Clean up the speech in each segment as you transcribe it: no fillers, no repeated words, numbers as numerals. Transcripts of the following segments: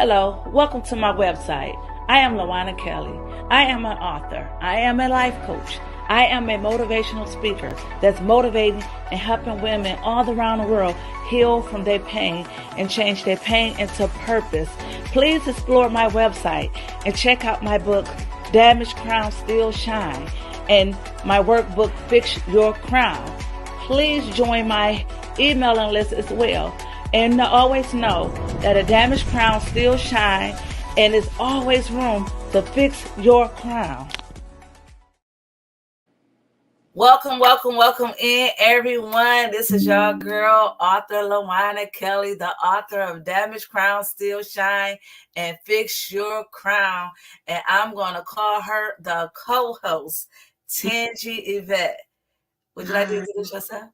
Hello, welcome to my website. I am Lawana Kelly. I am an author. I am a life coach. I am a motivational speaker that's motivating and helping women all around the world heal from their pain and change their pain into purpose. Please explore my website and check out my book, Damaged Crown Still Shine, and my workbook, Fix Your Crown. Please join my emailing list as well. And always know that a damaged crown still shines, and there's always room to fix your crown. Welcome in, everyone. This is your girl, author Lawana Kelly, the author of Damaged Crown Still Shine and Fix Your Crown. And I'm going to call her the co-host, Tangi Yvette. Would you like to introduce yourself?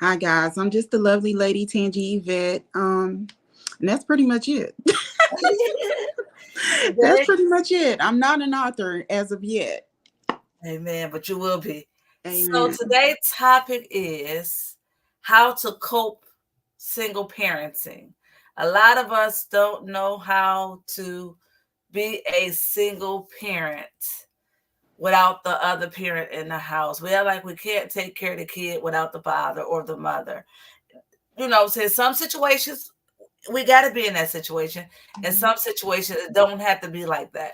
Hi guys, I'm just the lovely lady Tangi Yvette. And that's pretty much it. That's pretty much it. I'm not an author as of yet. Amen, but you will be. Amen. So today's topic is how to cope single parenting. A lot of us don't know how to be a single parent without the other parent in the house. We are like, we can't take care of the kid without the father or the mother. You know, so in some situations, we got to be in that situation. In some situations, it don't have to be like that.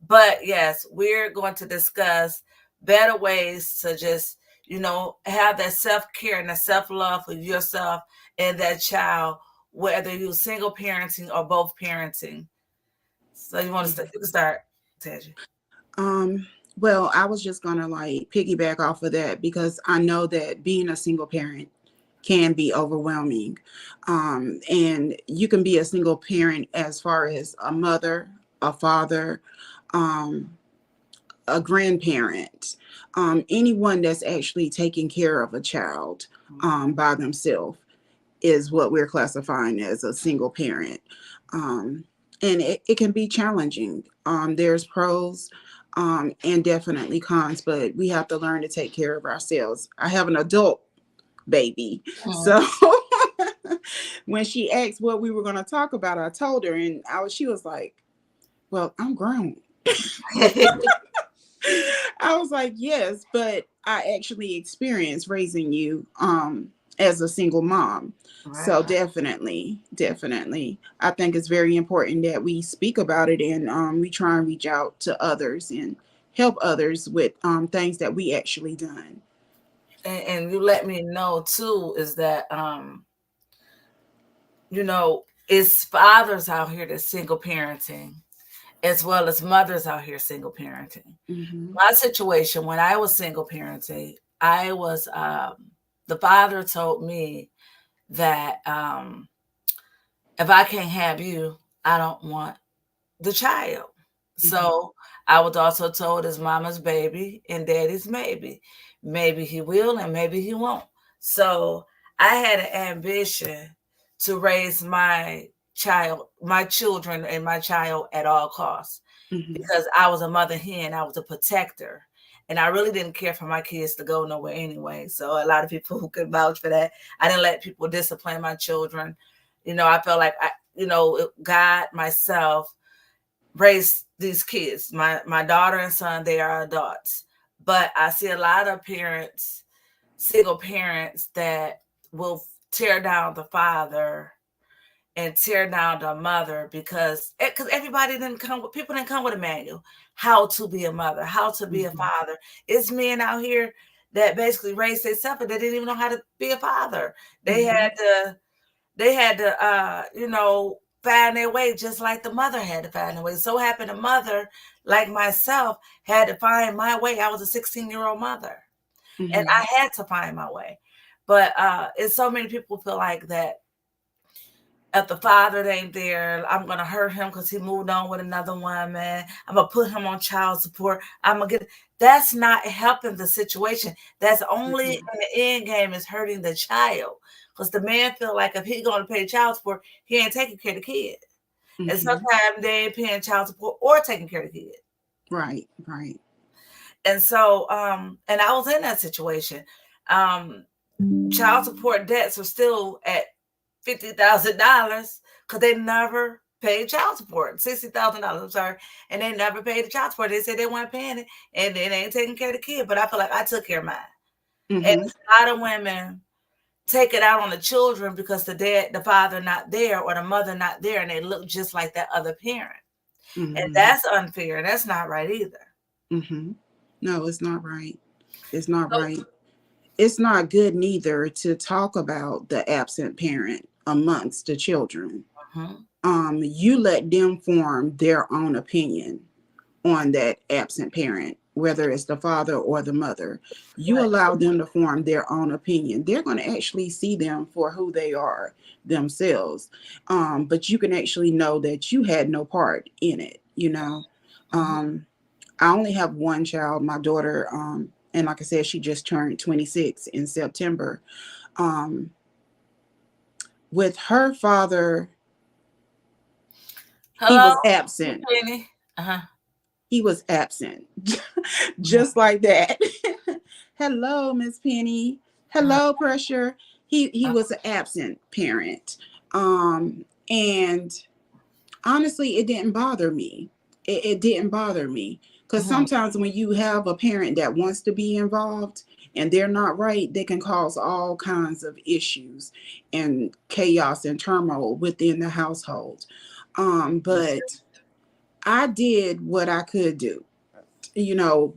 But yes, we're going to discuss better ways to just, you know, have that self-care and that self-love for yourself and that child, whether you're single parenting or both parenting. So you want to start, Tangi? Well, I was just going to like piggyback off of that because I know that being a single parent can be overwhelming. And you can be a single parent as far as a mother, a father, a grandparent, anyone that's actually taking care of a child by themselves is what we're classifying as a single parent. And it can be challenging. There's pros and definitely cons, but we have to learn to take care of ourselves. I have an adult baby. So when she asked what we were going to talk about, I told her, and she was like, well, I'm grown. I was like, yes, but I actually experienced raising you as a single mom. Right. So definitely, I think it's very important that we speak about it and we try and reach out to others and help others with things that we actually done. And you let me know too is that you know, it's fathers out here that's single parenting as well as mothers out here single parenting. My situation when I was single parenting, I was the father told me that if I can't have you, I don't want the child. So I was also told as mama's baby and daddy's maybe. Maybe he will and maybe he won't. So I had an ambition to raise my children and my child at all costs because I was a mother hen, I was a protector. And I really didn't care for my kids to go nowhere anyway. So a lot of people who could vouch for that. I didn't let people discipline my children. You know, I felt like, God, myself, raised these kids. My daughter and son, they are adults. But I see a lot of parents, single parents, that will tear down the father and tear down the mother because everybody people didn't come with a manual how to be a mother, how to be a father. It's men out here that basically raised themselves and they didn't even know how to be a father. They had to find their way just like the mother had to find their way. So happened a mother like myself had to find my way. I was a 16-year-old mother and I had to find my way. But it's so many people feel like that if the father ain't there, I'm going to hurt him because he moved on with another woman. I'm going to put him on child support. That's not helping the situation. That's only in the end game is hurting the child. Because the man feel like if he's going to pay child support, he ain't taking care of the kid. And sometimes they ain't paying child support or taking care of the kid. Right. And so, and I was in that situation. Child support debts are still at $50,000 because they never paid child support, $60,000. I'm sorry, and they never paid the child support. They said they weren't paying it, and then they ain't taking care of the kid. But I feel like I took care of mine. And Mm-hmm. a lot of women take it out on the children because the father not there or the mother not there, and they look just like that other parent, and Mm-hmm. that's unfair. That's not right either. Mm-hmm. No, it's not right. It's not So, right. It's not good neither to talk about the absent parent amongst the children. mhm, You let them form their own opinion on that absent parent, whether it's the father or the mother. You right, allow them to form their own opinion. They're going to actually see them for who they are themselves. But you can actually know that you had no part in it, you know. mhm. Um, I only have one child, my daughter, and like I said, she just turned 26 in September. Um, with her father, he Hello, was absent. Penny. Uh-huh. He was absent, Mhm, just like that. Hello, Miss Penny. uh-huh, Hello, Pressure. He was an absent parent, and honestly, it didn't bother me. It didn't bother me because mhm. sometimes when you have a parent that wants to be involved and they're not right, they can cause all kinds of issues and chaos and turmoil within the household. But I did what I could do. You know,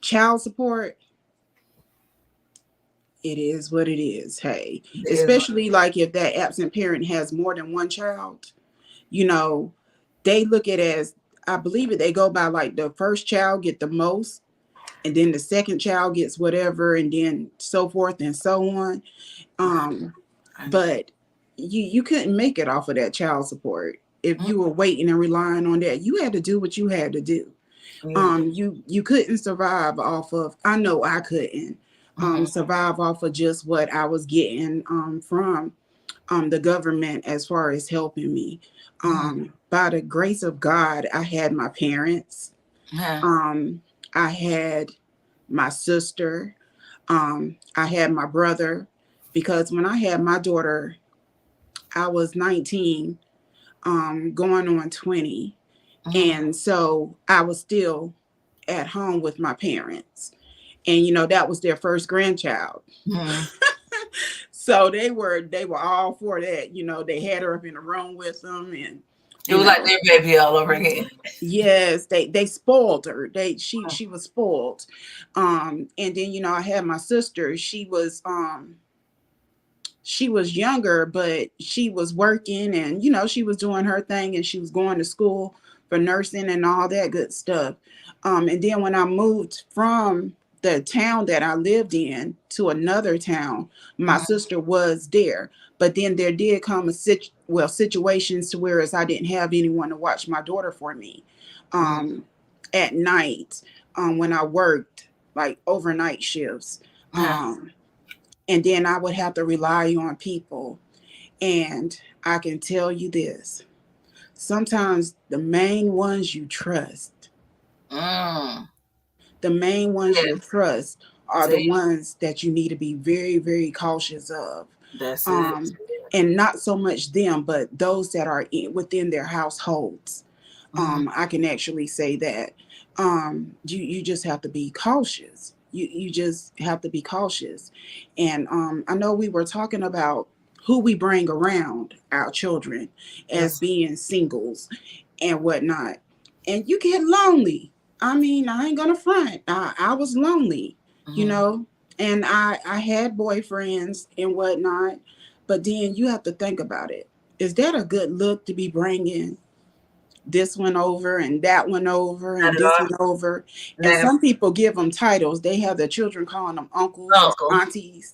child support, it is what it is. Hey, It is what especially like if that absent parent has more than one child, you know, they look at it as, I believe it, they go by like the first child get the most, and then the second child gets whatever, and then so forth and so on. Um, I know. but you couldn't make it off of that child support if Mhm, you were waiting and relying on that. You had to do what you had to do. yeah. You couldn't survive off of, I know I couldn't Mhm, survive off of just what I was getting from the government as far as helping me. mhm, By the grace of God, I had my parents. yeah, um I had my sister. I had my brother, because when I had my daughter, I was 19, going on 20. mhm, And so I was still at home with my parents. And that was their first grandchild. mhm. So they were all for that. They had her up in the room with them, and It you was like know their baby all over again. yes, they spoiled her. She was spoiled. And then I had my sister. She was younger, but she was working, and she was doing her thing, and she was going to school for nursing and all that good stuff. And then when I moved from the town that I lived in to another town, my Mhm, sister was there. But then there did come situations to where as I didn't have anyone to watch my daughter for me, mhm, um, at night, when I worked like overnight shifts. yeah, Um, and then I would have to rely on people. And I can tell you this, sometimes the main ones you trust, mm, the main ones yeah. you trust are the See, ones that you need to be very, very cautious of. that's it. Um, and not so much them, but those that are within their households. Mhm, I can actually say that. You just have to be cautious. You just have to be cautious. And I know we were talking about who we bring around our children as yes. being singles and whatnot. And you get lonely. I mean, I ain't gonna front. I was lonely, you Mhm. know, and I had boyfriends and whatnot. But then you have to think about it. Is that a good look to be bringing this one over and that one over Not and at this all. one over? And Negative some people give them titles. They have their children calling them uncles and uncle. aunties.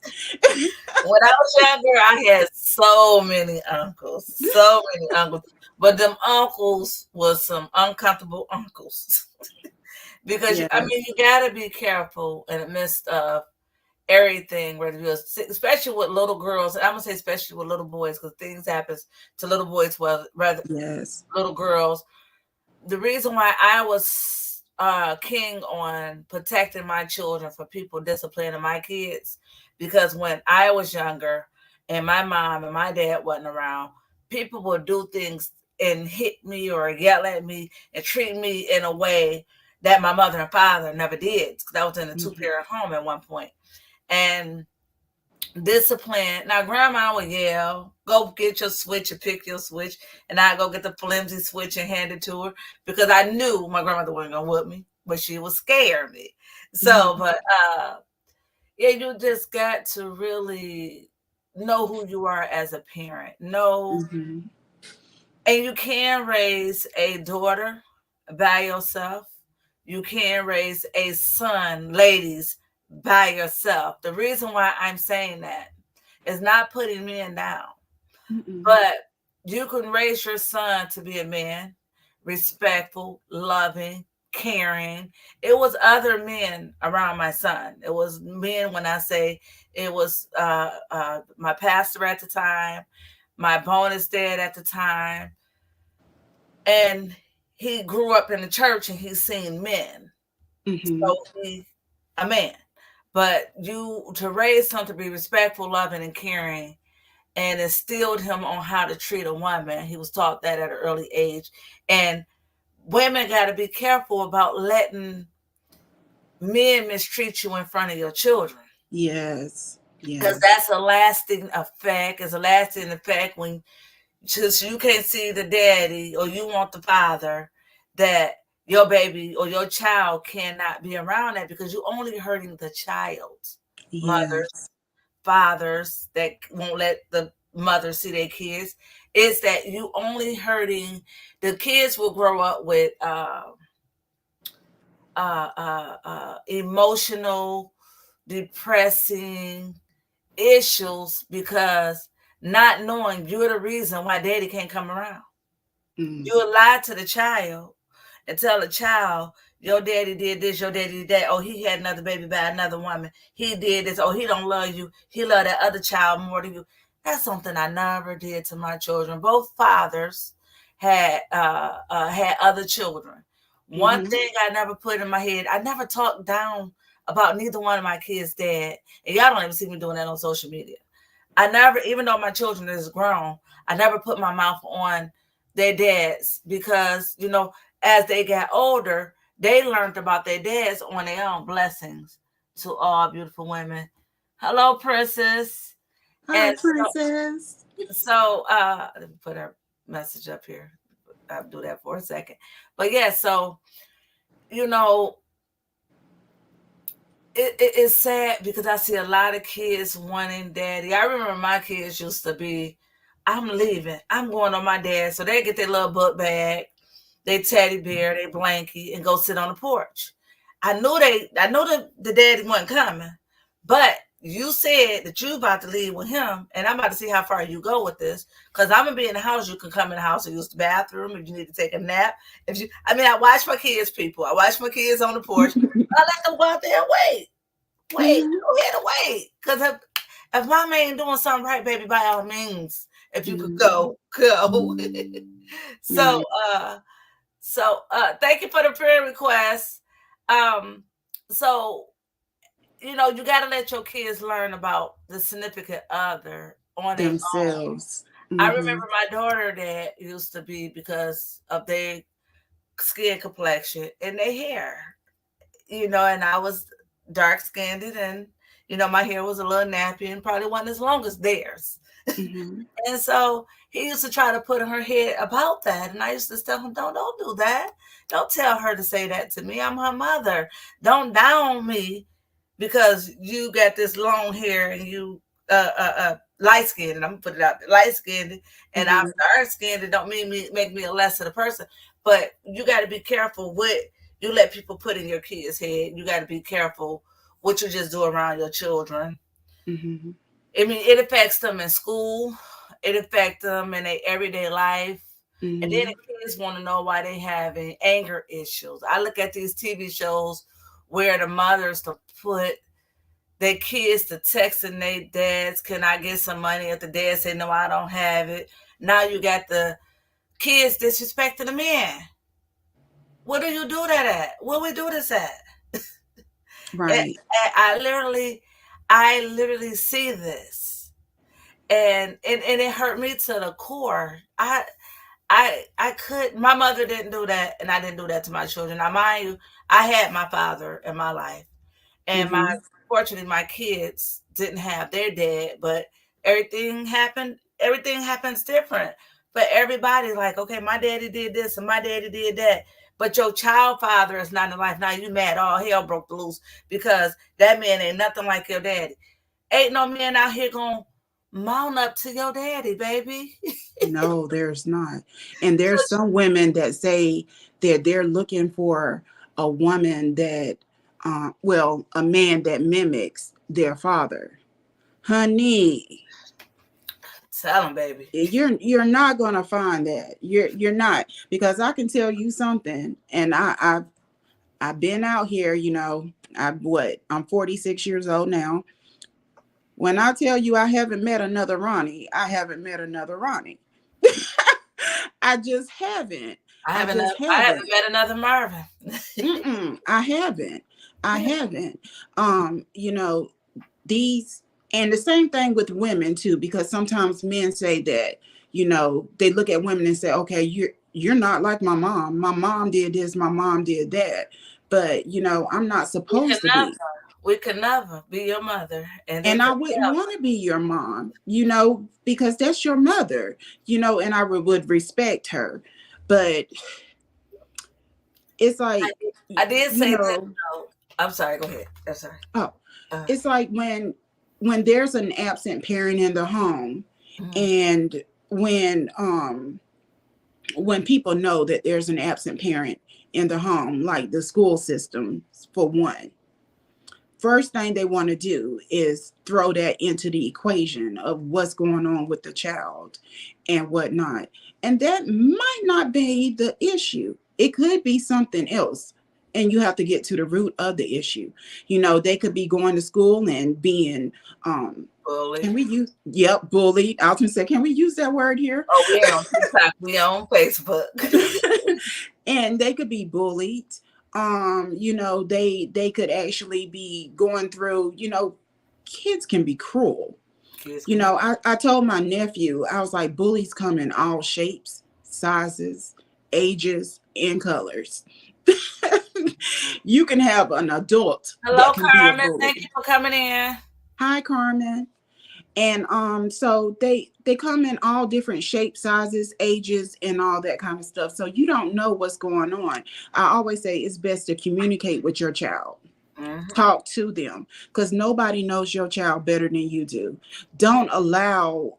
When I was younger, I had so many uncles, so many uncles. But them uncles was some uncomfortable uncles because I Yes, mean you gotta be careful in the midst of everything, whether you're especially with little girls. I'm gonna say especially with little boys because things happens to little boys, well, rather yes, little girls. The reason why I was king on protecting my children for people disciplining my kids, because when I was younger and my mom and my dad wasn't around, people would do things and hit me or yell at me and treat me in a way that my mother and father never did, because I was in a Mhm. two-parent home at one point. And discipline. Now, grandma would yell, go get your switch and pick your switch. And I go get the flimsy switch and hand it to her, because I knew my grandmother wasn't going to whip me, but she would scare me. So, Mhm. but yeah, you just got to really know who you are as a parent. Know, Mhm. and you can raise a daughter by yourself. You can raise a son, ladies, by yourself. The reason why I'm saying that is not putting men down, Mhm. but you can raise your son to be a man, respectful, loving, caring. It was other men around my son. It was men, when I say it was my pastor at the time, my bonus dad at the time, and he grew up in the church and he's seen men. So Mhm. he's a man. But you, to raise him to be respectful, loving, and caring, and instilled him on how to treat a woman. He was taught that at an early age. And women got to be careful about letting men mistreat you in front of your children, Yes. because Yes. that's a lasting effect. It's a lasting effect when, just, you can't see the daddy or you want the father, that your baby or your child cannot be around that, because you're only hurting the child's mothers, Yes. fathers that won't let the mother see their kids. It's that you only hurting, the kids will grow up with emotional, depressing issues, because not knowing you're the reason why daddy can't come around. Mm. You lie to the child and tell the child, your daddy did this, your daddy did that. Oh, he had another baby by another woman. He did this. Oh, he don't love you. He love that other child more than you. That's something I never did to my children. Both fathers had other children. One Mhm. thing I never put in my head, I never talked down about neither one of my kids' dad. And y'all don't even see me doing that on social media. I never, even though my children is grown, I never put my mouth on their dads, because, as they got older, they learned about their dads on their own. Blessings to all beautiful women. Hello, princess. Hi, And princess. let me put her message up here. I'll do that for a second. But yeah, so you know, it's sad, because I see a lot of kids wanting daddy. I remember my kids used to be, I'm leaving, I'm going on my dad. So they get their little book bag, their teddy bear, their blankie, and go sit on the porch. I knew the daddy wasn't coming, but you said that you about to leave with him, and I'm about to see how far you go with this. Because I'm gonna be in the house. You can come in the house and use the bathroom if you need to take a nap. I watch my kids, people. I watch my kids on the porch. I let them go out there and wait, Mhm. go ahead and wait. Because if mama ain't doing something right, baby, by all means, if you could Mhm. go, go. so, Right. uh, thank you for the prayer request. Um, so, you got to let your kids learn about the significant other on their own. Themselves. I Mhm. remember my daughter that used to be, because of their skin complexion and their hair, and I was dark skinned, and my hair was a little nappy and probably wasn't as long as theirs. Mhm. And so he used to try to put in her head about that. And I used to tell him, don't do that. Don't tell her to say that to me. I'm her mother. Don't down me because you got this long hair and you light skinned, and I'm gonna put it out there, light skinned, and I'm Mhm. dark skinned. It don't mean make me a less of a person. But you got to be careful what you let people put in your kids' head. You got to be careful what you just do around your children. Mhm. I mean, it affects them in school. It affects them in their everyday life. And then Mhm. the kids want to know why they having anger issues. I look at these TV shows where the mothers to put their kids to texting their dads, can I get some money? If the dad say, no, I don't have it. Now you got the kids disrespecting the men. Where do you do that at? Where we do this at? And, Right. and I literally see this. And it hurt me to the core. I could. My mother didn't do that, and I didn't do that to my children. Now, mind you, I had my father in my life, and my Mm-hmm. fortunately my kids didn't have their dad, but everything happened. Everything happens different. But everybody like, okay, my daddy did this and my daddy did that. But your child father is not in life. Now you mad, all hell broke loose because that man ain't nothing like your daddy. Ain't no man out here gonna mount up to your daddy, baby. No, there's not. And So there's some women that say that they're looking for a woman that, well, a man that mimics their father. Honey, tell him, baby. you're not gonna find that. You're not, because I can tell you something, and I've been out here. I'm 46 years old now. When I tell you I haven't met another Ronnie, I haven't met another Ronnie. I just haven't. I just I haven't haven't. met another Marvin. Mm-mm, I haven't. I Yeah. haven't. You know, these, and the same thing with women too, because sometimes men say that, they look at women and say, okay, you're not like my mom. My mom did this, my mom did that. But, I'm not We could supposed to never, be. we could never be your mother, and they And I could wouldn't never. want to be your mom, because that's your mother, and I would respect her. But it's I like, did, I did you say this know, though. I'm sorry. Go ahead. I'm sorry. oh, Uh, it's like when there's an absent parent in the home, mm, and when people know that there's an absent parent in the home, like the school system for one, first thing they want to do is throw that into the equation of what's going on with the child and whatnot. And that might not be the issue. It could be something else. And you have to get to the root of the issue. They could be going to school and being, bullied. can we use, yep, bullied. I was going to say, can we use that word here? Oh, we ain't on TikTok. We on Facebook. And they could be bullied. They could actually be going through, kids can be cruel. Kids can be. I told my nephew, I was like, bullies come in all shapes, sizes, ages, and colors. You can have an adult that Hello, can be a Carmen. Thank you bully. for coming in. Hi, Carmen. And so they come in all different shapes, sizes, ages, and all that kind of stuff, so you don't know what's going on. I always say it's best to communicate with your child. Hmm. Talk to them, because nobody knows your child better than you do. Don't allow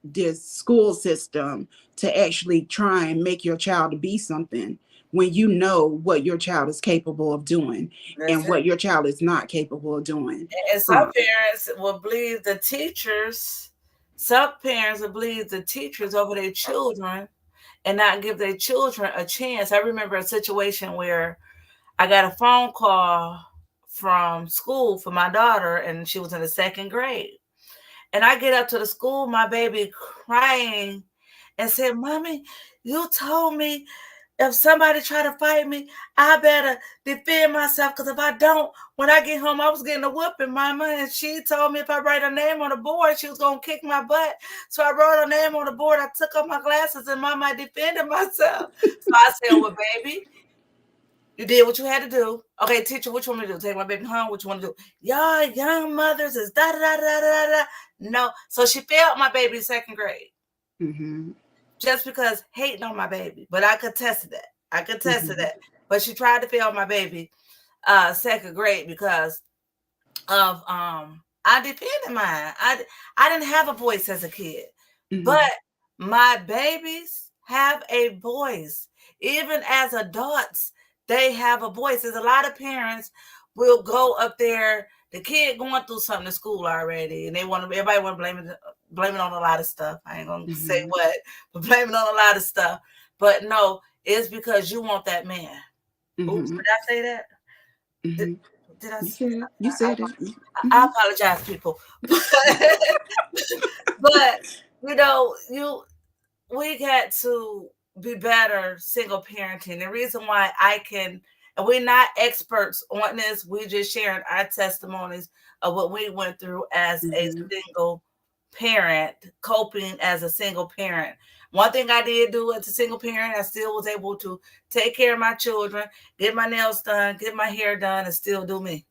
this school system to actually try and make your child to be something when you know what your child is capable of doing That's and it. what your child is not capable of doing. And some um, parents will believe the teachers. Some parents will believe the teachers over their children and not give their children a chance. I remember a situation where I got a phone call from school for my daughter, and she was in the second grade. And I get up to the school, my baby crying, and said, "Mommy, you told me if somebody try to fight me, I better defend myself, because if I don't, when I get home, I was getting a whooping, Mama. And she told me if I write her name on the board, she was going to kick my butt. So I wrote her name on the board. I took off my glasses, and Mama, I defended myself." So I said, "Well, baby, you did what you had to do. Okay, teacher, what you want me to do? Take my baby home? What you want to do? Y'all young mothers is da da da da da da." No. So she failed my baby in second grade mhm, just because hating on my baby. But I could test that. I could test mhm, that. But she tried to fail my baby second grade because of I defended mine. I didn't have a voice as a kid. But mhm, my babies have a voice. Even as adults, they have a voice. There's a lot of parents will go up there, the kid going through something in school already, and they want to everybody want to blame it on a lot of stuff. I ain't gonna say mhm, what, but blame it on a lot of stuff. But no, it's because you want that man. Oops, mhm, did I say that? Did, mhm. did I? You said it. You said it. I Mhm, apologize, people. But you we got to be better single parenting. The reason why I can, and we're not experts on this, we're just sharing our testimonies of what we went through as a mhm, single parent, coping as a single parent. One thing I did do as a single parent, I still was able to take care of my children, get my nails done, get my hair done, and still do me.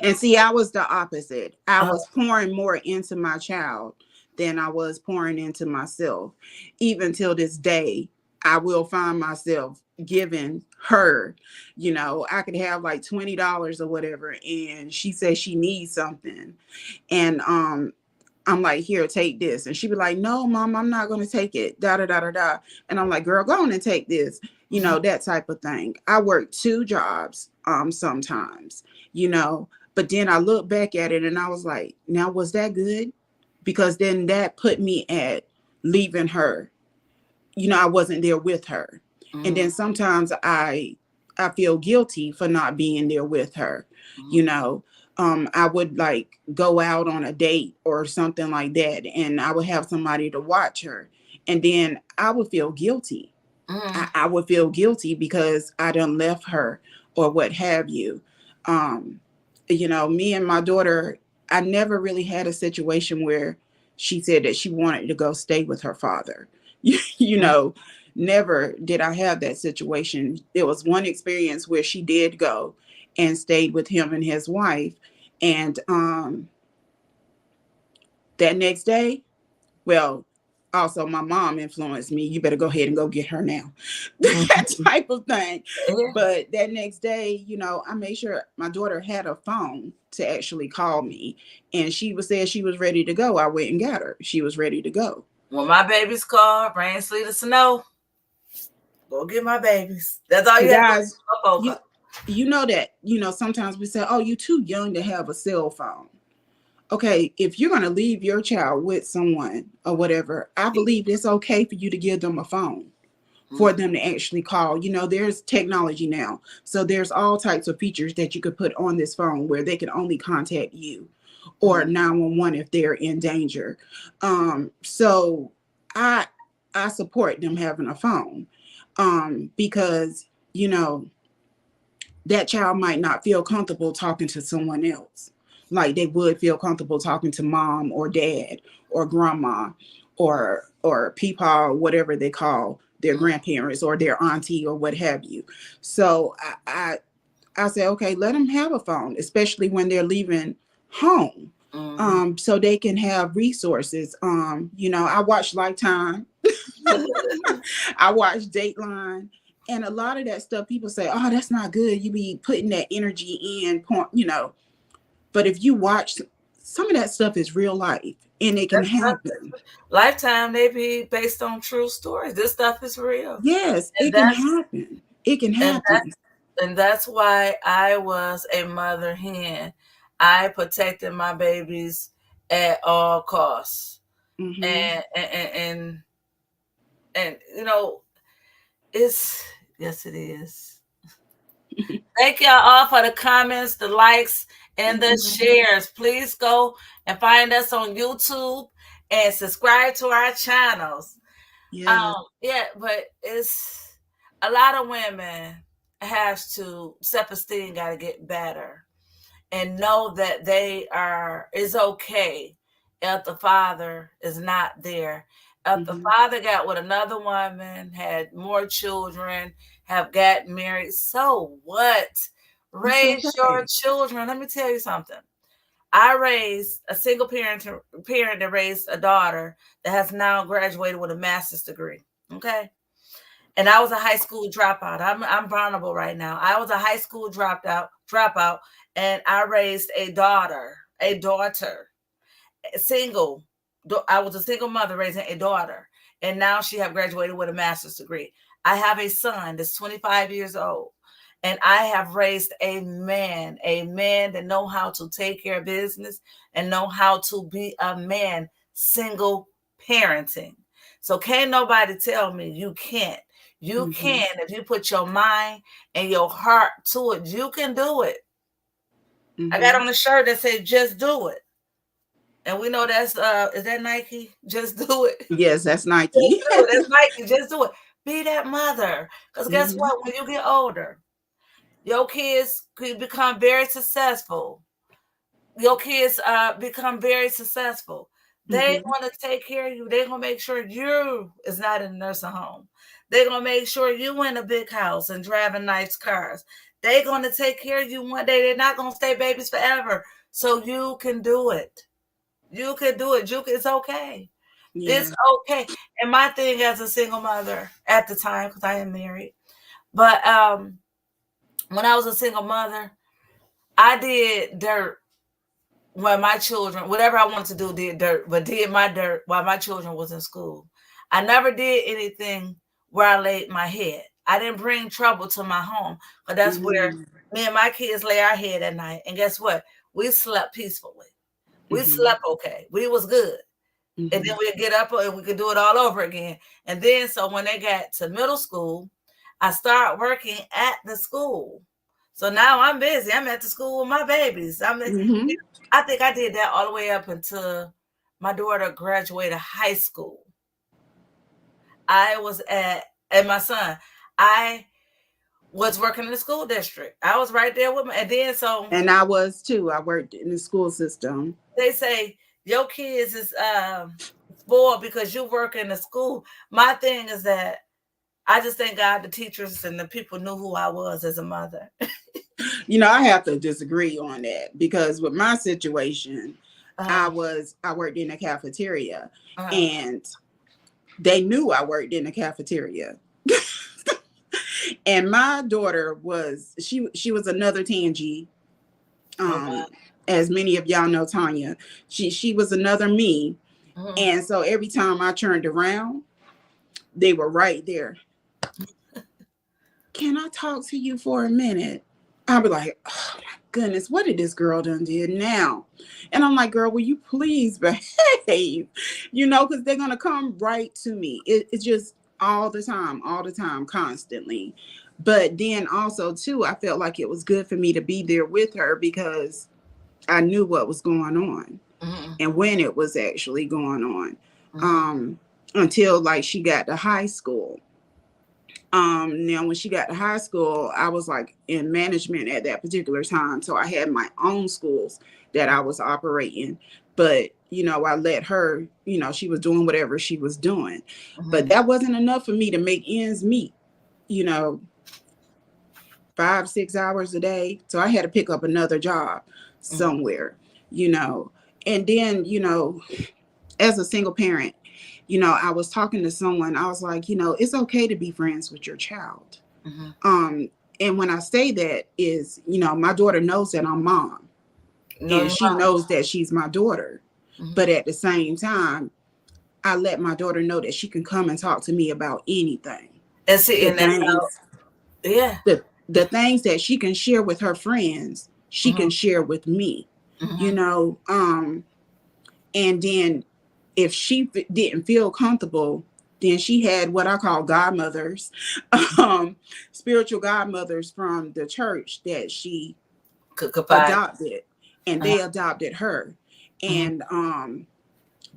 And see, I was the opposite. I Uh, was pouring more into my child than I was pouring into myself. Even till this day, I will find myself giving her, I could have like $20 or whatever, and she says she needs something. And I'm like, here, take this. And she'd be like, no, mom, I'm not going to take it. Da, da, da, da, da. And I'm like, girl, go on and take this, that type of thing. I work two jobs sometimes, you know, but then I look back at it and I was like, now, was that good? Because then that put me at leaving her. I wasn't there with her. And mm, then sometimes I feel guilty for not being there with her. mm, you know I would like go out on a date or something like that, and I would have somebody to watch her, and then I would feel guilty. mm, I would feel guilty because I done left her or what have you. um Me and my daughter, I never really had a situation where she said that she wanted to go stay with her father. you mm, know, Never did I have that situation. There was one experience where she did go and stayed with him and his wife. And that next day, well, also my mom influenced me. You better go ahead and go get her now. That mm. type of thing. Yeah. But that next day, I made sure my daughter had a phone to actually call me. And she was said she was ready to go. I went and got her. She was ready to go. When my babies call, rain, sleet, or snow, go get my babies. That's all And you have to do. guys, you you know that, sometimes we say, oh, you're too young to have a cell phone. Okay, if you're going to leave your child with someone or whatever, I believe it's okay for you to give them a phone for Mm, them to actually call. There's technology now. So there's all types of features that you could put on this phone where they can only contact you or mm, 911 if they're in danger. So I I support them having a phone because, that child might not feel comfortable talking to someone else like they would feel comfortable talking to mom or dad or grandma or peepaw, whatever they call their mm, grandparents or their auntie or what have you. So I say, okay, let them have a phone, especially when they're leaving home, mm. so they can have resources. I watch Lifetime. I watch Dateline, and a lot of that stuff people say, "Oh, that's not good. You be putting that energy in, But if you watch, some of that stuff is real life, and it can That's happen. Lifetime. They be based on true stories. This stuff is real, Yes, and it can happen. It can and happen. that's why I was a mother hen. I protected my babies at all costs, Hmm. and and it's yes, it is. Thank y'all all for the comments, the likes, and Thank the you, baby. shares. Please go and find us on YouTube and subscribe to our channels. Yes. Yeah, but it's a lot of women has to self-esteem got to get better and know that they are is okay if the father is not there. If the Hmm. father got with another woman, had more children, have gotten married, so what? It's Raise your okay. children. Let me tell you something. I raised a single parent that raised a daughter that has now graduated with a master's degree. Okay. And I was a high school dropout. I'm vulnerable right now. I was a high school dropout, and I raised a daughter, single. I was a single mother raising a daughter, and now she have graduated with a master's degree. I have a son that's 25 years old, and I have raised a man that know how to take care of business and know how to be a man, single parenting. So can't nobody tell me you can't. You Hmm. can if you put your mind and your heart to it. You can do it. I got Hmm. on a shirt that said "Just do it." And we know that's is that Nike? Just do it. Yes, that's Just Nike. do it. That's Nike. Just do it. Be that mother. Because guess Hmm. what? When you get older, your kids could become very successful. your kids become very successful. They Mm-hmm. want to take care of you. They're gonna make sure you is not in a nursing home. They're gonna make sure you in a big house and driving nice cars. They're gonna take care of you one day. They're not gonna stay babies forever. So you can do it. You can do it. It's okay. It's Yeah. okay. And my thing as a single mother at the time, because I am married, but when I was a single mother, I did dirt when my children, whatever I wanted to do, did dirt, but did my dirt while my children was in school. I never did anything where I laid my head. I didn't bring trouble to my home, but that's where Mm-hmm. me and my kids lay our head at night. And guess what? We slept peacefully. We Mm-hmm. slept okay. We was good. And then Mm-hmm. we'd get up and we could do it all over again. And then so when they got to middle school, I started working at the school. So now I'm busy. I'm at the school with my babies. Mm-hmm. I think I did that all the way up until my daughter graduated high school. I was at and my son, I was working in the school district. I was right there with me. And then so And I was too. I worked in the school system. they say your kids is spoiled because you work in the school. My thing is that I just thank God the teachers and the people knew who I was as a mother. I have to disagree on that because with my situation, Uh, I worked in a cafeteria, uh, and they knew I worked in the cafeteria. And my daughter was she was another Tangi. oh Um, wow. as many of y'all know Tanya, she was another me. Mhm. And so every time I turned around, they were right there. Can I talk to you for a minute? I'll be like, oh my goodness, what did this girl done did now? And I'm like, girl, will you please behave? Because they're gonna come right to me. It's just all the time, constantly. But then also too, I felt like it was good for me to be there with her because I knew what was going on Mhm. and when it was actually going on. Mhm. Um, until like she got to high school. Now when she got to high school, I was like in management at that particular time. So I had my own schools that I was operating. But, I let her, she was doing whatever she was doing. But Mhm. that wasn't enough for me to make ends meet, you know, 5, 6 hours a day. So I had to pick up another job Mhm. somewhere, you know. And then, as a single parent, I was talking to someone, I was like, it's okay to be friends with your child. Mhm. Um, and when I say that is, my daughter knows that I'm mom No, and you're she not. knows that she's my daughter. Mhm. But at the same time, I let my daughter know that she can come and talk to me about anything. And see, The and that's how. things, Yeah. the things that she can share with her friends, she Mhm. can share with me, you Mhm. know. And then if she didn't feel comfortable, then she had what I call godmothers, um, spiritual godmothers from the church that she Could provide. adopted, and Uh, they adopted her. mhm. And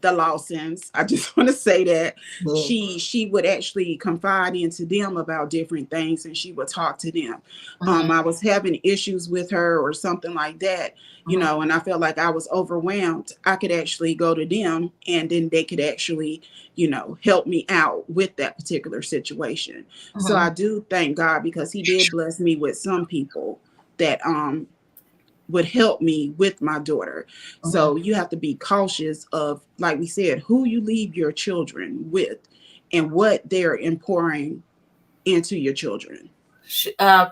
the Lawsons, I just want to say that Yeah. she would actually confide into them about different things, and she would talk to them. Mhm. I was having issues with her or something like that, Mhm. and I felt like I was overwhelmed. I could actually go to them, and then they could actually, help me out with that particular situation. So Mhm. I do thank God because He did bless me with some people that would help me with my daughter. Mhm. So you have to be cautious of, like we said, who you leave your children with and what they're pouring into your children.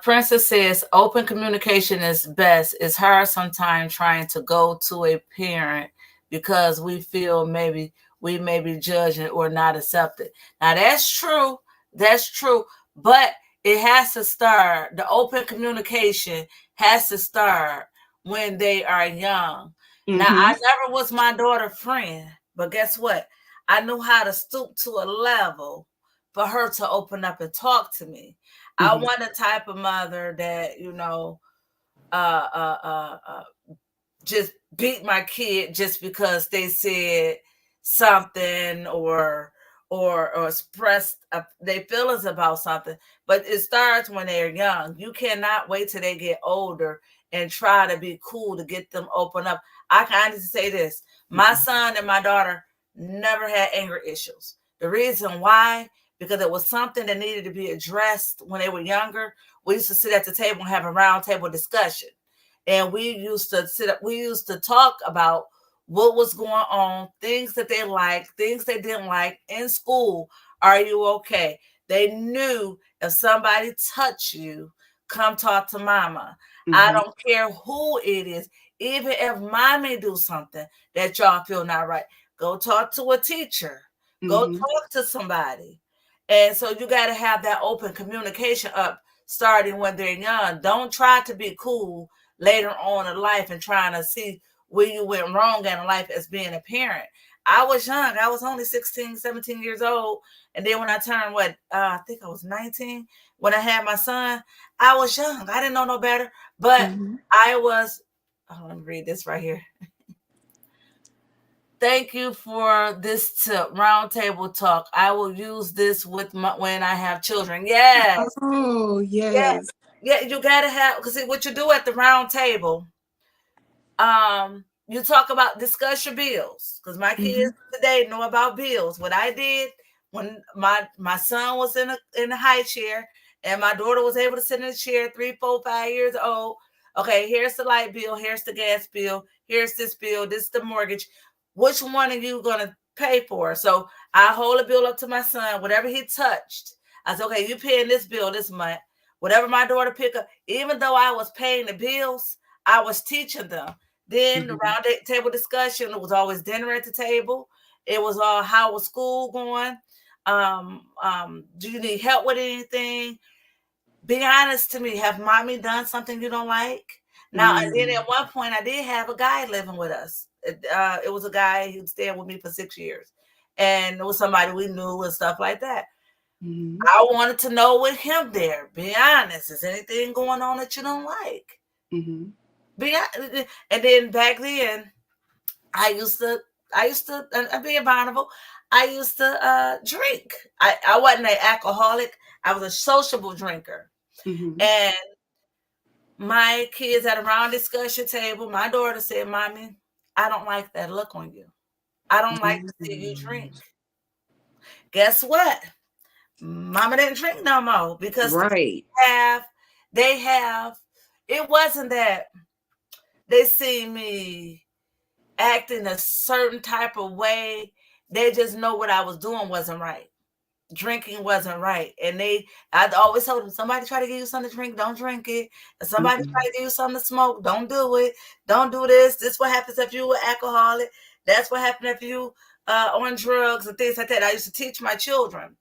Princess says open communication is best. It's hard sometimes trying to go to a parent because we feel maybe we may be judged or not accepted. Now that's true. That's true. But it has to start. The open communication has to start when they are young. Now Mm-hmm. I never was my daughter's friend, but guess what? I knew how to stoop to a level for her to open up and talk to me. I Mm-hmm. want a type of mother that uh, uh, uh, uh, just beat my kid just because they said something or expressed their feelings about something. But it starts when they're young. You cannot wait till they get older and try to be cool to get them open up. I can honestly say this: my son and my daughter never had anger issues. The reason why, because it was something that needed to be addressed when they were younger. We used to sit at the table and have a round table discussion, and we used to sit up. We used to talk about what was going on, things that they liked, things they didn't like in school. Are you okay? They knew if somebody touched you, come talk to mama. I Mm-hmm. don't care who it is. Even if mommy do something that y'all feel not right, go talk to a teacher. Go Mm-hmm. talk to somebody. And so you got to have that open communication up starting when they're young. Don't try to be cool later on in life and trying to see where you went wrong in life as being a parent. I was young. I was only 16, 17 years old. And then when I turned, I think I was 19 when I had my son. I was young. I didn't know no better. But Mm-hmm. I was, let me read this right here. Thank you for this tip, roundtable talk. I will use this with when I have children. Yes. Oh, Yeah. yes. Yeah, you gotta have, because what you do at the round table, you talk about, discuss your bills, because my Mm-hmm. kids today know about bills. What I did when my son was in a high chair and my daughter was able to sit in a chair, 3, 4, 5 years old. Okay, here's the light bill, here's the gas bill, here's this bill, this is the mortgage. Which one are you gonna pay for? So I hold a bill up to my son, whatever he touched. I said, okay, you paying this bill this month. Whatever my daughter pick up, even though I was paying the bills, I was teaching them. Then the Mm-hmm. round table discussion, it was always dinner at the table. It was all, how was school going? Do you need help with anything? Be honest to me. Have mommy done something you don't like? Now, and then Mm-hmm. at one point, I did have a guy living with us. It was a guy who stayed with me for 6 years, and it was somebody we knew and stuff like that. Mm-hmm. I wanted to know with him there. Be honest. Is anything going on that you don't like? Mm-hmm. Be and then back then, I used to, being vulnerable, I used to drink. I wasn't an alcoholic. I was a sociable drinker. Mm-hmm. And my kids at a round discussion table, my daughter said, Mommy, I don't like that look on you. I don't like to see you drink. Guess what? Mama didn't drink no more because Right. have they have it wasn't that they see me acting a certain type of way. They just know what I was doing wasn't right. Drinking wasn't right. And I always told them, somebody try to give you something to drink, don't drink it. If somebody try Mm-hmm. to give you something to smoke, don't do it. Don't do this. This is what happens if you were alcoholic. That's what happened if you on drugs and things like that. I used to teach my children.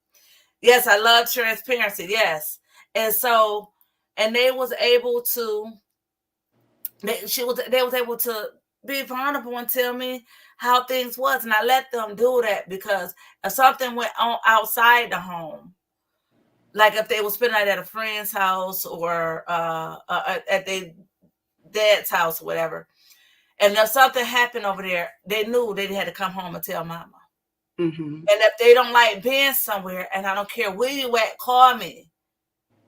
Yes, I love transparency. Yes. And so, and they was able to, they was able to be vulnerable and tell me how things was, and I let them do that because if something went on outside the home, like if they were spending night at a friend's house or at their dad's house or whatever, and if something happened over there, they knew they had to come home and tell mama. Mm-hmm. And if they don't like being somewhere, and I don't care where you at, call me.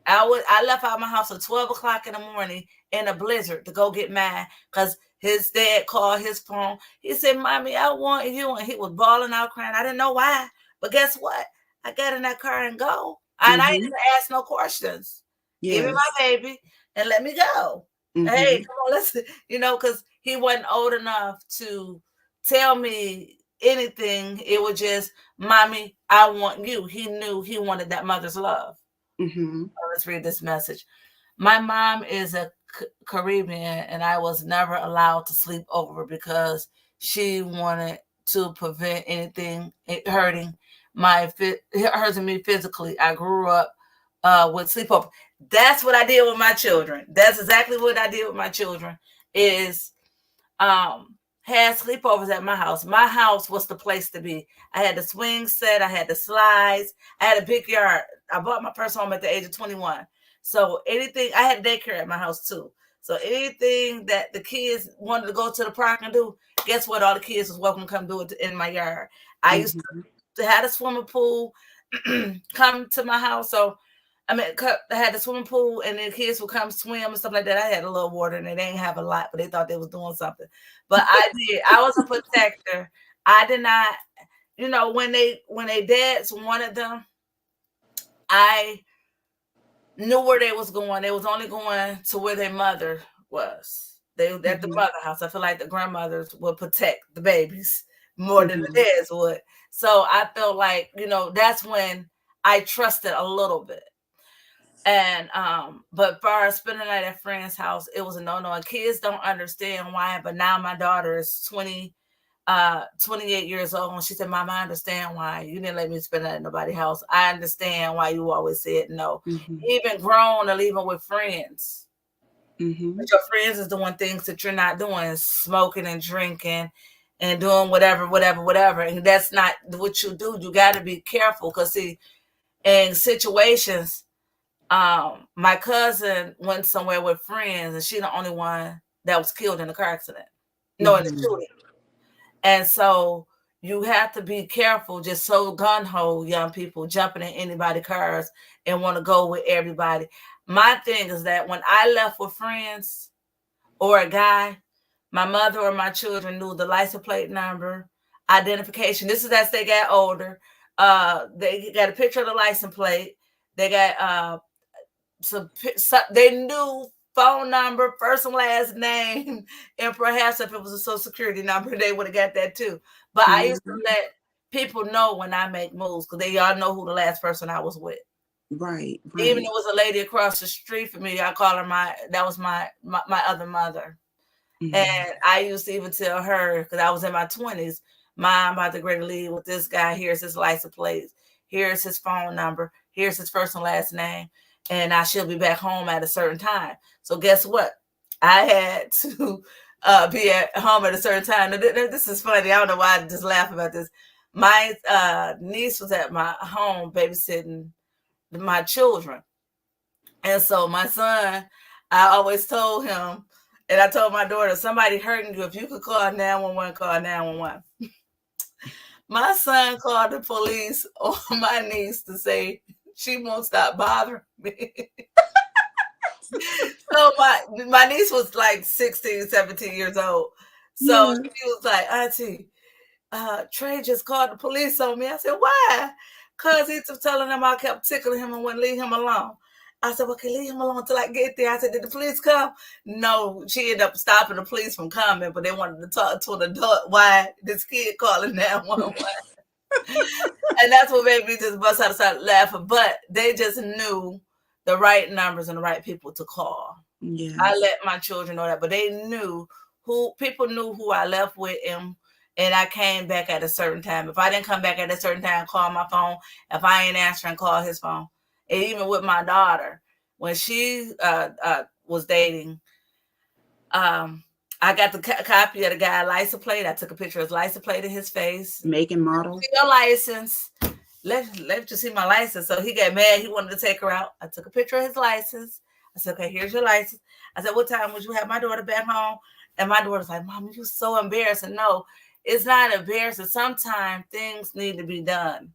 I left out my house at 12 o'clock in the morning in a blizzard to go get mine because his dad called his phone. He said, Mommy, I want you. And he was bawling out, crying. I didn't know why. But guess what? I got in that car and go. And I Mm-hmm. didn't ask no questions. Give me my Yes. baby and let me go. Hey, Mm-hmm. come on, listen. Because he wasn't old enough to tell me anything. It was just, Mommy, I want you. He knew he wanted that mother's love. Mm-hmm. Let's read this message. My mom is a Caribbean, and I was never allowed to sleep over because she wanted to prevent anything hurting me physically. I grew up with sleepover. That's what I did with my children. That's exactly what I did with my children. Is had sleepovers at my house. My house was the place to be. I had the swing set, I had the slides, I had a big yard. I bought my first home at the age of 21. So anything, I had daycare at my house too. So anything that the kids wanted to go to the park and do, guess what? All the kids was welcome to come do it in my yard. I used Mm-hmm. to have a swimming pool come to my house. So I mean, I had the swimming pool, and then kids would come swim and stuff like that. I had a little water, and they didn't have a lot, but they thought they was doing something. But I did. I was a protector. I did not, when they dads wanted them, I knew where they was going. They was only going to where their mother was. They at the mother house. I feel like the grandmothers would protect the babies more than the dads would. So I felt like, that's when I trusted a little bit. And but far as spending the night at a friend's house, it was a no. And kids don't understand why. But now my daughter is 28 years old, and she said, Mom, I understand why you didn't let me spend the night at nobody's house. I understand why you always said no. Even grown or even with friends. But your friends is doing things that you're not doing, smoking and drinking and doing whatever. And that's not what you do. You got to be careful, because see, in situations, my cousin went somewhere with friends, and she's the only one that was killed in the car accident. No, in the shooting. And so you have to be careful, just so gun-ho, young people, jumping in anybody's cars and want to go with everybody. My thing is that when I left with friends or a guy, my mother or my children knew the license plate number, identification. This is as they got older. They got a picture of the license plate. They got they knew phone number, first and last name, and perhaps if it was a social security number, they would have got that too. But I used to let people know when I make moves, because they all know who the last person I was with. Right. Even if it was a lady across the street from me, I call her that was my other mother. And I used to even tell her, because I was in my 20s, Mom, I'm about to grade a lead with this guy. Here's his license plate. Here's his phone number. Here's his first and last name. And I should be back home at a certain time. So guess what? I had to be at home at a certain time. Now, this is funny. I don't know why I just laugh about this. My niece was at my home babysitting my children. And so my son, I always told him, and I told my daughter, somebody hurting you, if you could call 911, call 911. My son called the police on my niece to say she won't stop bothering me. So my niece was like 16, 17 years old. So she was like, Auntie, Trey just called the police on me. I said, why? Because he was telling them I kept tickling him and wouldn't leave him alone. I said, okay, leave him alone until I get there. I said, did the police come? No, she ended up stopping the police from coming, but they wanted to talk to an adult. Why this kid calling 911? And that's what made me just bust out and start laughing. But they just knew the right numbers and the right people to call. Yes. I let my children know that, but they knew people knew who I left with, and I came back at a certain time. If I didn't come back at a certain time, call my phone. If I ain't answering, call his phone. And even with my daughter, when she was dating, I got the copy of the guy's license plate. I took a picture of his license plate in his face. Make and model. Your license. Let you see my license. So he got mad. He wanted to take her out. I took a picture of his license. I said, okay, here's your license. I said, what time would you have my daughter back home? And my daughter's like, Mom, you're so embarrassing. No, it's not embarrassing. Sometimes things need to be done.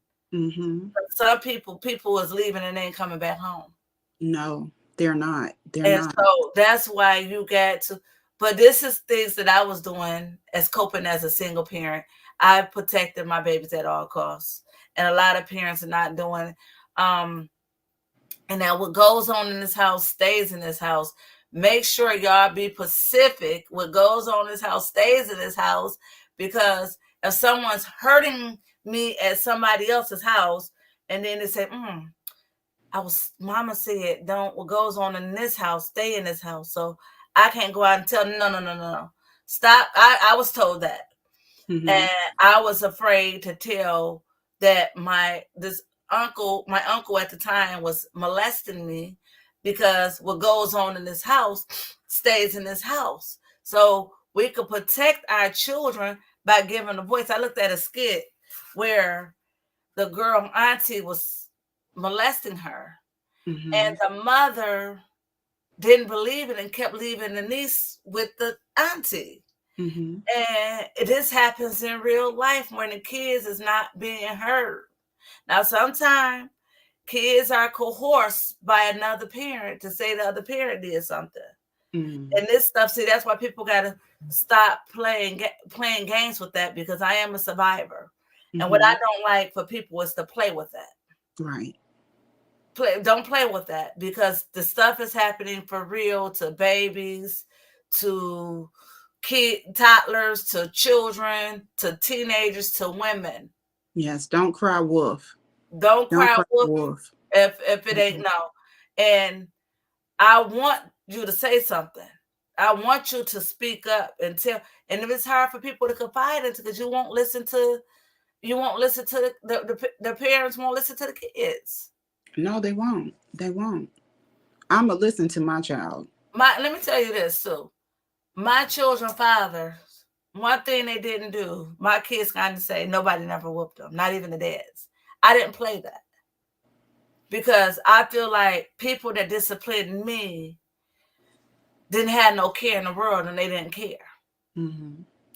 Some people is leaving and they ain't coming back home. No, they're not. So that's why you got to. But this is things that I was doing as coping as a single parent. I protected my babies at all costs. And a lot of parents are not doing it. And now what goes on in this house stays in this house. Make sure y'all be specific. What goes on in this house stays in this house. Because if someone's hurting me at somebody else's house, and then they say, Mama said, what goes on in this house, stay in this house. So I can't go out and tell, no. Stop. I was told that. And I was afraid to tell that my uncle at the time was molesting me, because what goes on in this house stays in this house. So we could protect our children by giving a voice. I looked at a skit where the girl auntie was molesting her, and the mother didn't believe it and kept leaving the niece with the auntie. And this happens in real life when the kids is not being heard. Now, sometimes kids are coerced by another parent to say the other parent did something. And this stuff, see, that's why people got to stop playing games with that, because I am a survivor. And what I don't like for people is to play with that. Right. Don't play with that, because the stuff is happening for real to babies, to toddlers, to children, to teenagers, to women. Yes. Don't cry wolf. Don't Don't cry cry wolf wolf. if it ain't no. And I want you to say something. I want you to speak up and tell. And if it's hard for people to confide into, because you won't listen to the parents won't listen to the kids. No, they won't. They won't. I'm gonna listen to my child. Let me tell you this too. My children fathers, one thing they didn't do, my kids kind of say nobody never whooped them, not even the dads. I didn't play that, because I feel like people that disciplined me didn't have no care in the world, and they didn't care.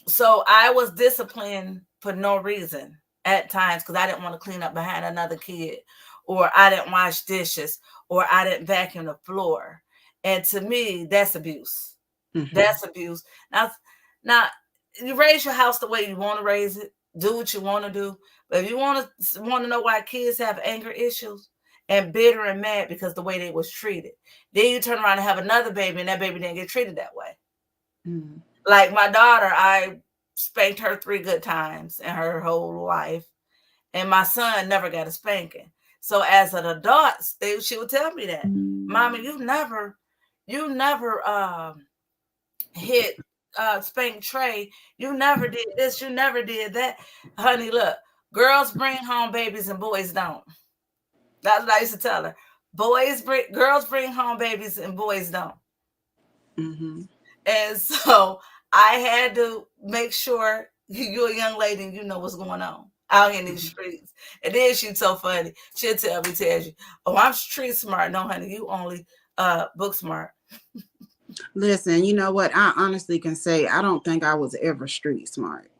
So I was disciplined for no reason at times, because I didn't want to clean up behind another kid, or I didn't wash dishes, or I didn't vacuum the floor. And to me, that's abuse. That's abuse. Now, you raise your house the way you want to raise it. Do what you want to do. But if you want to know why kids have anger issues and bitter and mad because the way they was treated, then you turn around and have another baby, and that baby didn't get treated that way. Like my daughter, I spanked her 3 good times in her whole life, and my son never got a spanking. So as an adult, she would tell me that, "Mommy, you never hit spank Trey. You never did this. You never did that, honey. Look, girls bring home babies and boys don't." That's what I used to tell her. Girls bring home babies and boys don't. And so I had to make sure you're a young lady and you know what's going on out here in these streets. And then she's so funny. She'll tells you, "Oh, I'm street smart." No, honey, you only book smart. Listen, you know what? I honestly can say I don't think I was ever street smart.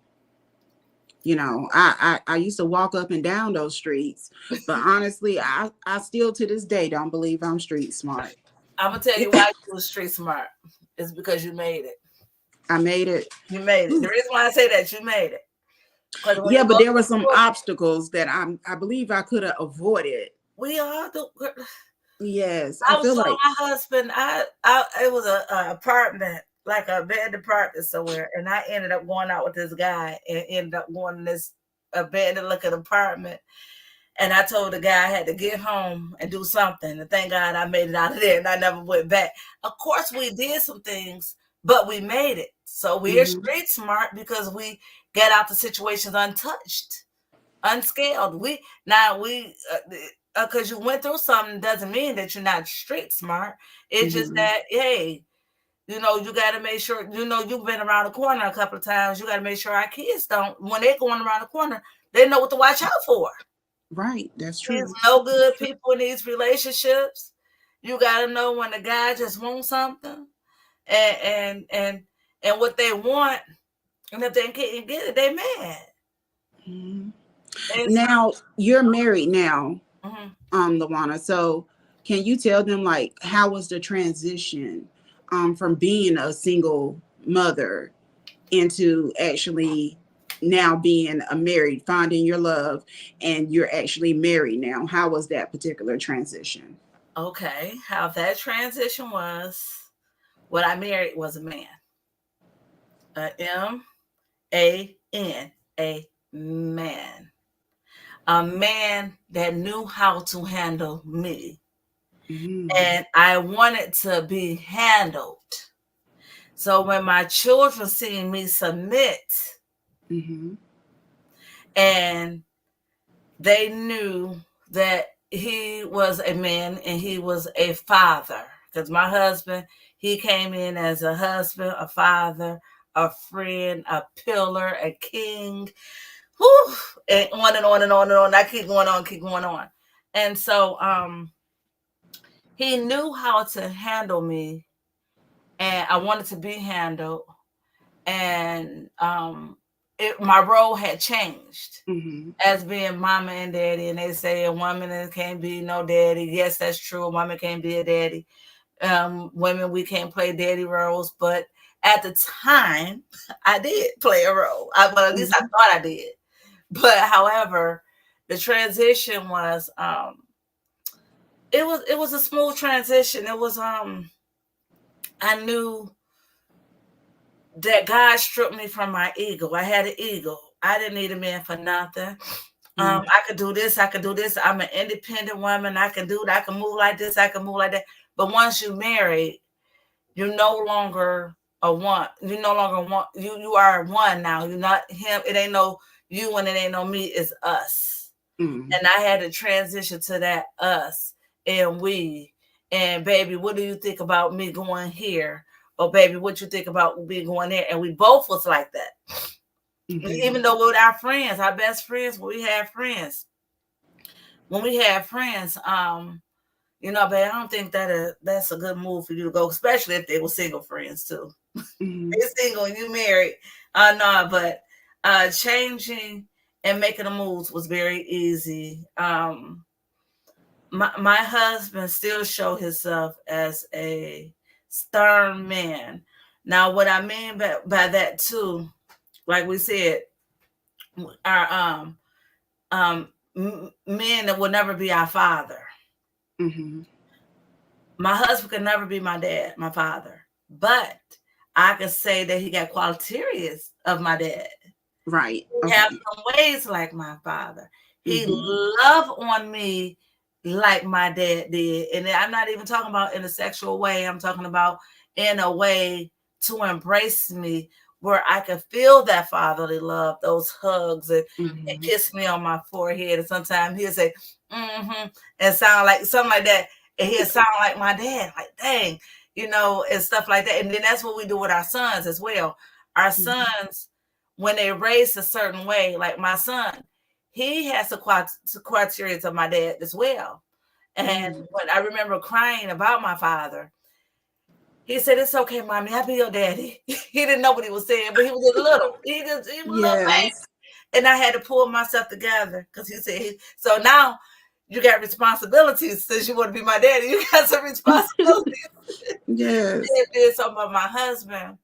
You know, I used to walk up and down those streets, but honestly, I still to this day don't believe I'm street smart. I'm gonna tell you why you was street smart. It's because you made it. I made it. You made it. The reason why I say that, you made it. Because when Yeah, you but go there were to some school, obstacles that I believe I could have avoided. we all do. Yes, I I was feel telling like. my husband, it was a apartment, like a bed apartment somewhere, and I ended up going out with this guy and ended up going in this abandoned looking apartment. And I told the guy I had to get home and do something. And thank God I made it out of there and I never went back. Of course, we did some things, but we made it. So we are street smart because we get out the situations untouched, unscaled. Because you went through something doesn't mean that you're not street smart. It's just that, hey, you got to make sure, you've been around the corner a couple of times. You got to make sure our kids don't, when they're going around the corner, they know what to watch out for. Right, that's These true. no good people in these relationships. You got to know when the guy just wants something and what they want, and if they can't get it, they mad. Now you're married now, Mhm. Luana. So can you tell them like how was the transition from being a single mother into actually now being a married, finding your love, and you're actually married now? How was that particular transition? Okay, how that transition was, what I married was a man, a man, a man that knew how to handle me, and I wanted to be handled. So when my children seen me submit, and they knew that he was a man and he was a father, because my husband, he came in as a husband, a father, a friend, a pillar, a king, whew, and on and on and on and on. I keep going on, keep going on. And so he knew how to handle me, and I wanted to be handled. And my role had changed Mm-hmm. as being mama and daddy. And they say a woman can't be no daddy. Yes, that's true. A woman can't be a daddy. Women, we can't play daddy roles. But at the time, I did play a role. Well, at least I Mm-hmm. thought I did. But however, the transition was it was a smooth transition. It was I knew that God stripped me from my ego. I had an ego. I didn't need a man for nothing. I could do this. I could do this. I'm an independent woman. I can do that. I can move like this. I can move like that. But once you married, you're no longer a one. You no longer want. You are one now. You're not him. It ain't no you and it ain't no me. It's us. Mm-hmm. And I had to transition to that us and we. And baby, what do you think about me going here? Or baby, what you think about me going there? And we both was like that. Mm-hmm. Even though with our friends, our best friends, when we had friends, babe, I don't think that's a good move for you to go, especially if they were single friends too. Mm-hmm. They're single and you married. No, but changing and making the moves was very easy. My husband still show himself as a stern man. Now, what I mean by that too, like we said, our men that will never be our father. Mm-hmm. My husband could never be my dad, my father, but I could say that he got qualities of my dad. Right. He have Okay. some ways like my father. He Mm-hmm. loved on me like my dad did. And I'm not even talking about in a sexual way. I'm talking about in a way to embrace me where I could feel that fatherly love, those hugs and Mm-hmm. kiss me on my forehead. And sometimes he'll say, mm-hmm, and sound like something like that. And he'll sound like my dad, like, dang, and stuff like that. And then that's what we do with our sons as well. Our Mm-hmm. sons, when they raised a certain way, like my son, he has the criteria of my dad as well. And Mm-hmm. when I remember crying about my father, he said, "It's okay, mommy. I'll be your daddy." He didn't know what he was saying, but he was a little. He was a little baby. Yes. And I had to pull myself together because he said, "So now you got responsibilities since you want to be my daddy. You got some responsibilities." Yes. He did something about my husband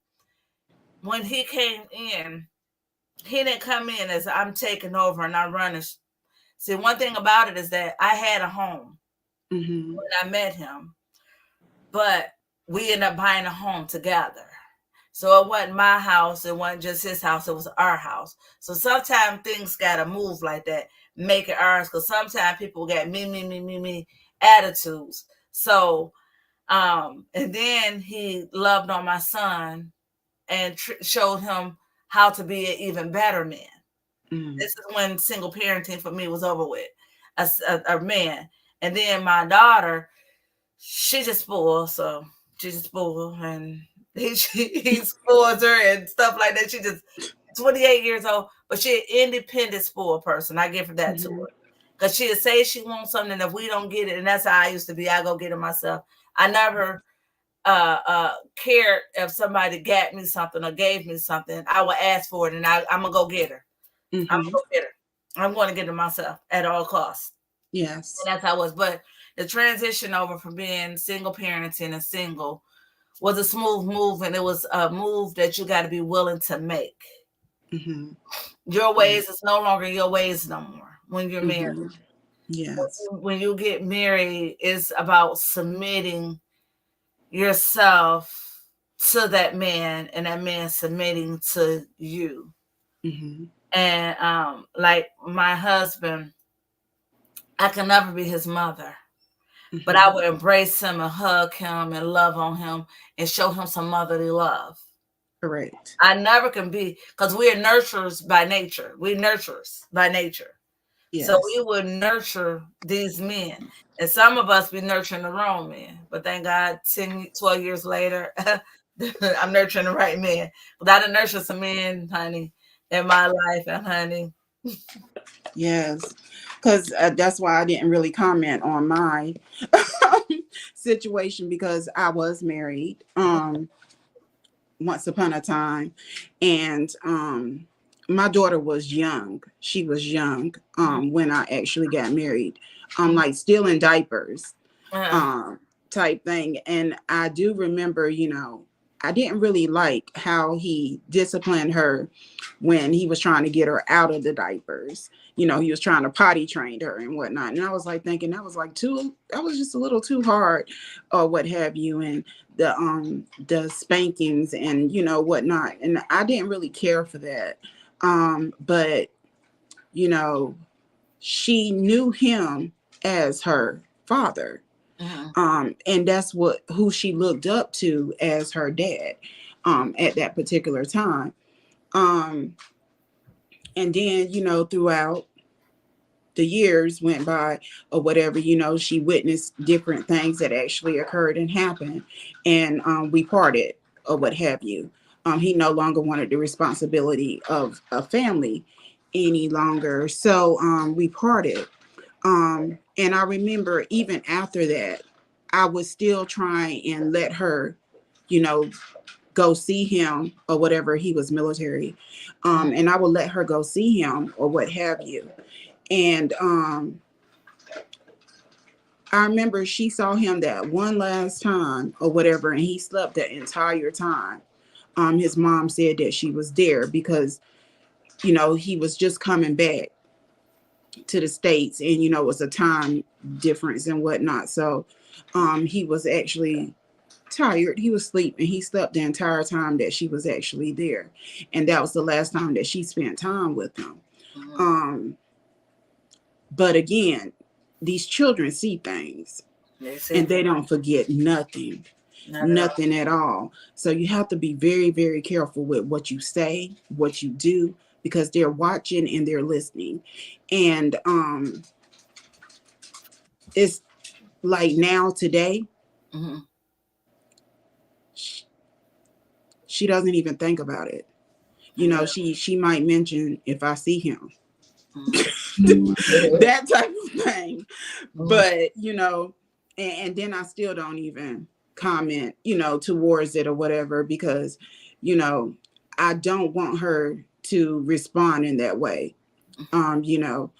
when he came in. He didn't come in as I'm taking over and I'm running. See, one thing about it is that I had a home Mm-hmm. when I met him, but we ended up buying a home together. So it wasn't my house, it wasn't just his house, it was our house. So sometimes things gotta move like that, make it ours, because sometimes people get me attitudes. So and then he loved on my son and showed him how to be an even better man. Mm-hmm. This is when single parenting for me was over with, a man. And then my daughter, she just spoiled, so she just spoiled, and he spoils her and stuff like that. She just 28 years old, but she an independent spoiled person. I give her that to Mm-hmm. her. Because she'll say she wants something, and if we don't get it, and that's how I used to be, I go get it myself. I never cared if somebody got me something or gave me something. I would ask for it, and I'm gonna go get her. I'm gonna Mm-hmm. go get her. I'm going to get it myself at all costs. Yes. And that's how it was. But the transition over from being single parenting and single was a smooth move, and it was a move that you got to be willing to make. Mm-hmm. Your Yeah. ways is no longer your ways no more when you're married. Mm-hmm. Yes. When you get married, it's about submitting yourself to that man and that man submitting to you. Mm-hmm. And like my husband, I can never be his mother, but I Mm-hmm. would embrace him and hug him and love on him and show him some motherly love. Correct. I never can be, because we are nurturers by nature. We nurturers by nature. So Yes. we would nurture these men. And some of us be nurturing the wrong men. But thank God, 10, 12 years later, I'm nurturing the right man. But I done nurtured some men, honey, in my life. And honey, Yes. Because that's why I didn't really comment on my situation because I was married once upon a time, and my daughter was young. She was young when I actually got married. Like still in diapers, Uh, um, type thing. And I do remember, I didn't really like how he disciplined her when he was trying to get her out of the diapers. He was trying to potty train her and whatnot. And I was like thinking that was just a little too hard or what have you. And the spankings and whatnot. And I didn't really care for that. But you know, she knew him as her father. mhm, And that's who she looked up to as her dad at that particular time. Um, and then, throughout the years went by or whatever, she witnessed different things that actually occurred and happened. And we parted or what have you. He no longer wanted the responsibility of a family any longer. So we parted. And I remember even after that, I would still try and let her, you know, go see him or whatever. He was military. mhm, And I would let her go see him or what have you. And I remember she saw him that one last time or whatever, and he slept the entire time. His mom said that she was there because, he was just coming back to the States and, it was a time difference and whatnot. So he was actually tired. He was sleeping. He slept the entire time that she was actually there. And that was the last time that she spent time with him. mhm. Um, but again, these children see things They and see they don't forget nothing, not at all. nothing at all. So you have to be very, very careful with what you say, what you do, because they're watching and they're listening. And it's like now today, Mhm, she doesn't even think about it. yeah, She might mention if I see him, mhm, that type of thing. mhm, But and then I still don't even comment, towards it or whatever because, you know, I don't want her to respond in that way. Um, you know,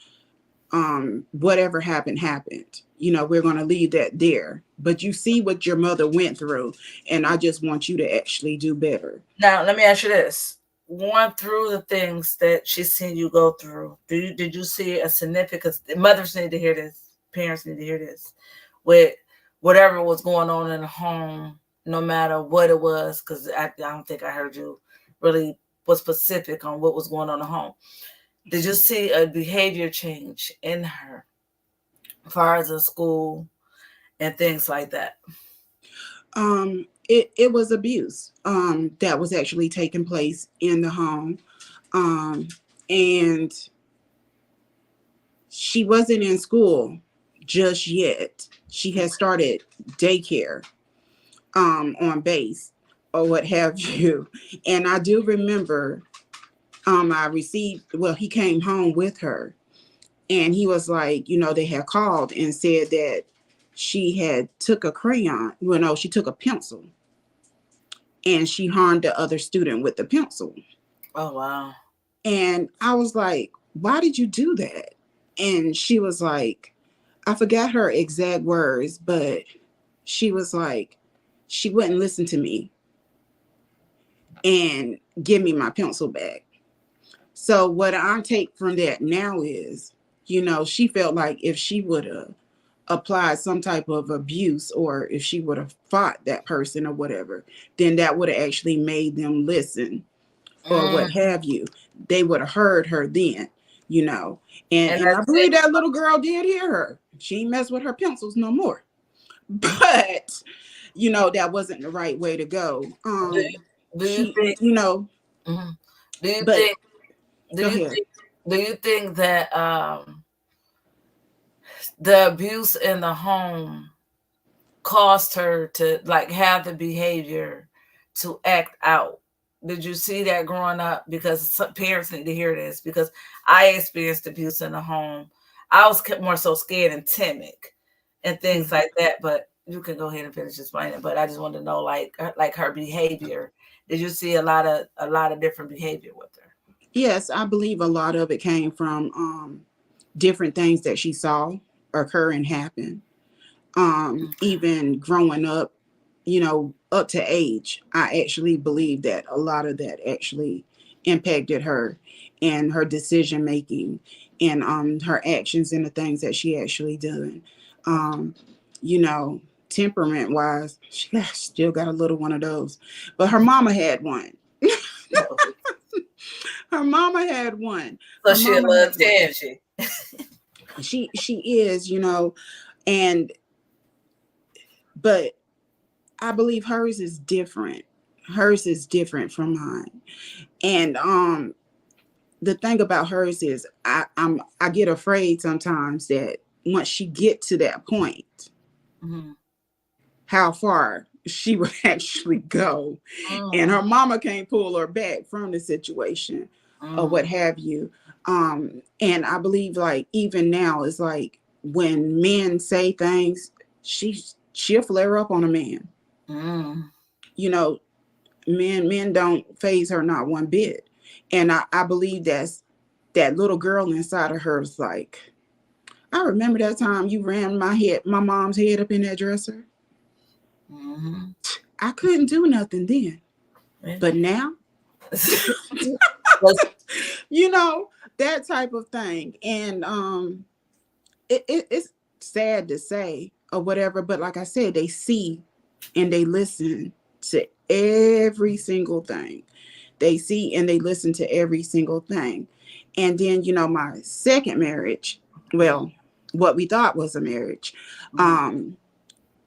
whatever happened. We're gonna leave that there. But you see what your mother went through, and I just want you to actually do better. Now, let me ask you this. Going through the things that she's seen you go through, did you see a significant, mothers need to hear this, parents need to hear this, with whatever was going on in the home, no matter what it was, because I don't think I heard you really was specific on what was going on in the home. Did you see a behavior change in her as far as in school and things like that? It was abuse that was actually taking place in the home. Um, and she wasn't in school just yet. She had started daycare on base or what have you. And I do remember I received, well, he came home with her and he was like, they had called and said that she had took a crayon. Well, no, she took a pencil and she harmed the other student with the pencil. Oh wow. And I was like, why did you do that? And she was like, I forgot her exact words, but she was like, she wouldn't listen to me and give me my pencil back. So what I take from that now is, she felt like if she would have applied some type of abuse or if she would have fought that person or whatever, then that would have actually made them listen or Mm. what have you. They would have heard her then, you know. And And and I believe that little girl did hear her. She ain't mess with her pencils no more. But that wasn't the right way to go. do you, do you She, think? Mhm. Do you but think? Do go you ahead. think? Do you think that the abuse in the home caused her to like have the behavior to act out? Did you see that growing up? Because some parents need to hear this. Because I experienced abuse in the home. I was more so scared and timid, and things Mhm. like that. But you can go ahead and finish explaining. But I just want to know, like her behavior. Did you see a lot of different behavior with her? Yes, I believe a lot of it came from different things that she saw occur and happen. Okay. Even growing up, up to age, I actually believe that a lot of that actually impacted her and her decision making and her actions and the things that she actually done. Okay. Um, you know, temperament wise, she still got a little one of those, but her mama had one. Her mama had one. So Her she a mama little had one. tangy. She is, and but I believe hers is different. Hers is different from mine. And the thing about hers is I get afraid sometimes that once she get to that point, Mm-hmm. how far she would actually go. And Mm, her mama can't pull her back from the situation or what mm, have you. And I believe like even now it's like when men say things, she'll flare up on a man. mm, You know, men don't phase her not one bit. And I believe that little girl inside of her is like, I remember that time you ran my mom's head up in that dresser. mm-hmm. I couldn't do nothing then. Yeah. But now, Was- you know, that type of thing. And it's sad to say or whatever, but like I said, they see and they listen to every single thing. They see and they listen to every single thing. And then, my second marriage, mm, well, what we thought was a marriage, mm, um,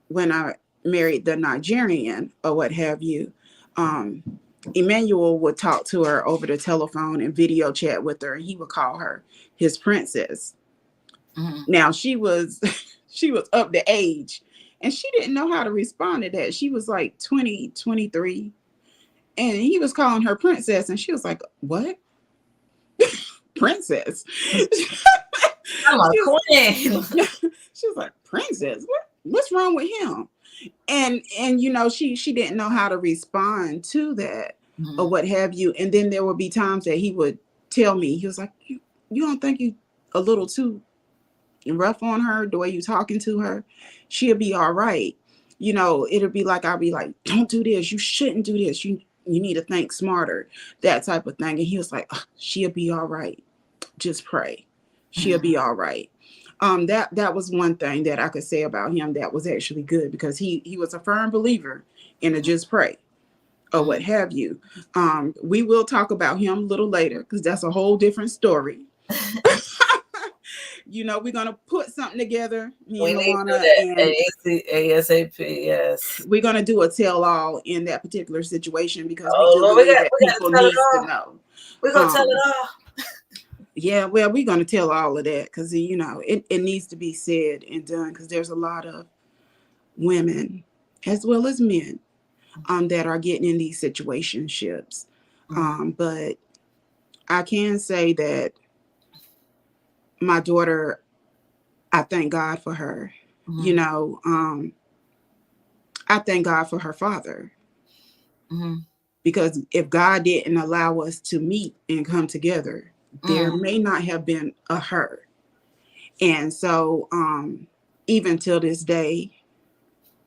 when I married the Nigerian or what have you, um, Emmanuel would talk to her over the telephone and video chat with her, and he would call her his princess. mm, Now she was she was up to age and she didn't know how to respond to that. She was like 20, 23, and he was calling her princess and she was like, "What? Princess?" I'm a she was queen. she was like, "Princess? What's wrong with him?" And she didn't know how to respond to that or Mm, what have you. And then there would be times that he would tell me, he was like, you don't think you a little too rough on her, the way you talking to her? She'll be all right. It'll be like, I'll be like, don't do this, you shouldn't do this, you need to think smarter, that type of thing. And he was like, she'll be all right, just pray, she'll mm, be all right. That was one thing that I could say about him that was actually good, because he was a firm believer in a just pray or what mm. have you. We will talk about him a little later because that's a whole different story. We're gonna put something together, me We and need to do Luana, and that ASAP. Yes. we're gonna do a tell all in that particular situation because we Oh do Lord, believe that we got to people tell it needs to all. know. We're gonna tell Um, it all. yeah, well, we're gonna tell all of that because it needs to be said and done, because there's a lot of women as well as men that are getting in these situationships. Mm, But I can say that my daughter, I thank God for her. You mm, know, I thank God for her father, mm, because if God didn't allow us to meet and come together, there mm, may not have been a her. And so, even till this day,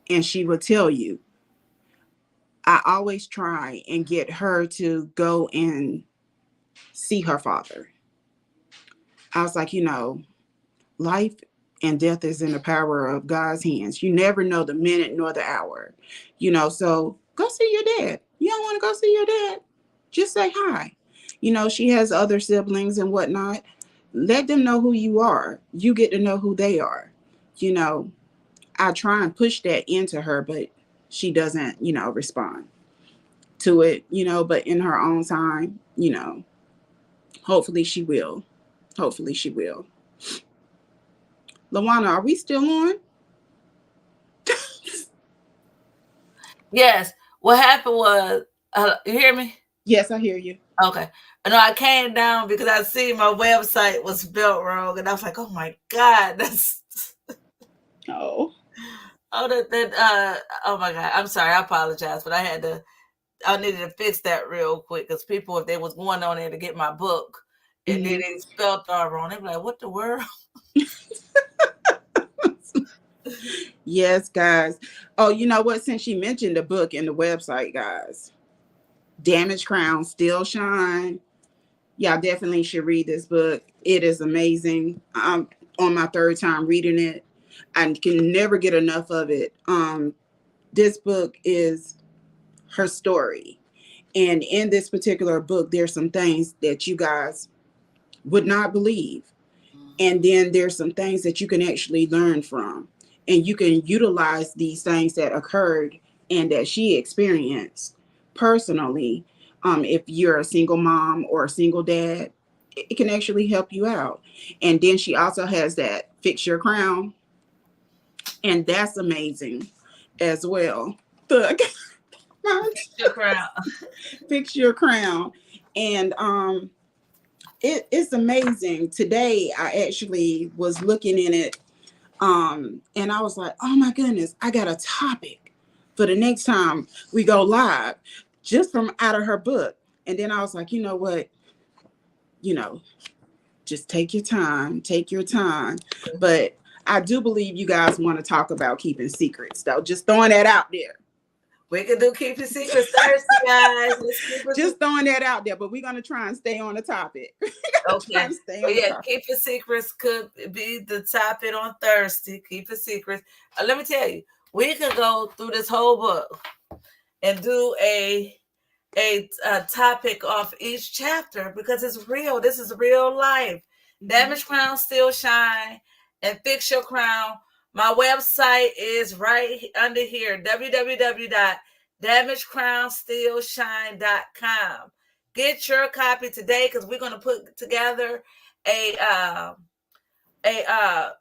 and she will tell you, I always try and get her to go and see her father. I was like, life and death is in the power of God's hands. You never know the minute nor the hour. So go see your dad. You don't want to go see your dad? Just say hi. She has other siblings and whatnot. Let them know who you are. You get to know who they are. You know, I try and push that into her, but she doesn't, respond to it, but in her own time, hopefully she will. Hopefully she will. Lawana, are we still on? yes. What happened was, you hear me? Yes, I hear you. Okay. No, I came down because I see my website was spelled wrong, and I was like, "Oh my god, that's Oh. oh that oh my god." I'm sorry. I apologize, but I had to. I needed to fix that real quick because people, if they was going on there to get my book, and then Mhm. they spelled all wrong, they be like, "What the world?" Yes, guys. Oh, you know what? Since you mentioned the book and the website, guys, Damaged Crown Still Shine. Y'all definitely should read this book. It is amazing. I'm on my third time reading it. I can never get enough of it. This book is her story. And in this particular book, there's some things that you guys would not believe. And then there's some things that you can actually learn from. And you can utilize these things that occurred and that she experienced personally. If you're a single mom or a single dad, it can actually help you out. And then she also has that Fix Your Crown, and that's amazing as well. Look, Your crown. Fix Your Crown. And it's amazing. Today I actually was looking in it, and I was like, oh my goodness, I got a topic for the next time we go live, just from out of her book. And then I was like, you know what, you know, just take your time, take your time. But I do believe you guys want to talk about keeping secrets, though. Just throwing that out there. We can do keep your secrets Thursday, guys. Let's keep it. Just throwing that out there. But we're gonna try and stay on the topic. Okay. Trying to stay But on the yeah, topic. keep your secrets could be the topic on Thursday. Keep your secrets. Let me tell you, we could go through this whole book and do a topic off each chapter because it's real. This is real life. Mm-hmm. Damage crown still shine and fix your crown. My website is right under here, www.damagecrownstillshine.com. Get your copy today because we're going to put together a a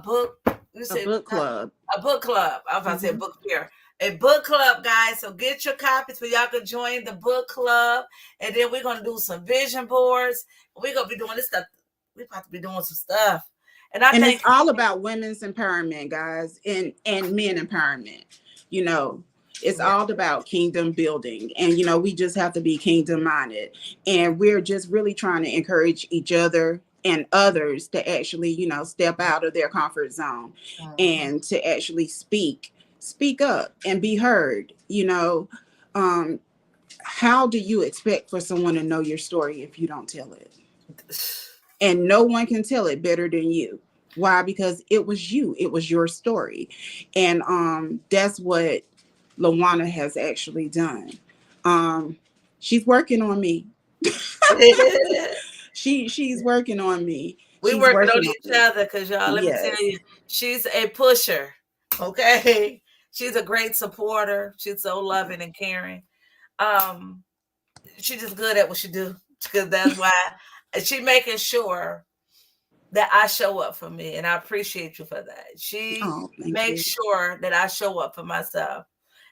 book. You A said book club. a book club. I was about to say a Mm-hmm. book fair. A book club, guys. So get your copies where y'all can join the book club. And then we're gonna do some vision boards. We're gonna be doing this stuff. We're about to be doing some stuff. And I And it's think all about women's empowerment, guys, and men empowerment. You know, it's yeah, all about kingdom building, and we just have to be kingdom minded, and we're just really trying to encourage each other and others to actually step out of their comfort zone mhm. and to actually speak up and be heard. Um, how do you expect for someone to know your story if you don't tell it? And no one can tell it better than you. Why? Because it was you, it was your story. And that's what Lawana has actually done. um she's working on me. She's working on me. We She's working on working on each me. other because y'all, let me tell Yes. you, she's a pusher. Okay. She's a great supporter. She's so loving and caring. Um, she's just good at what she do because that's why she making sure that I show up for me, and I appreciate you for that. She Oh, thank makes you. sure that I show up for myself,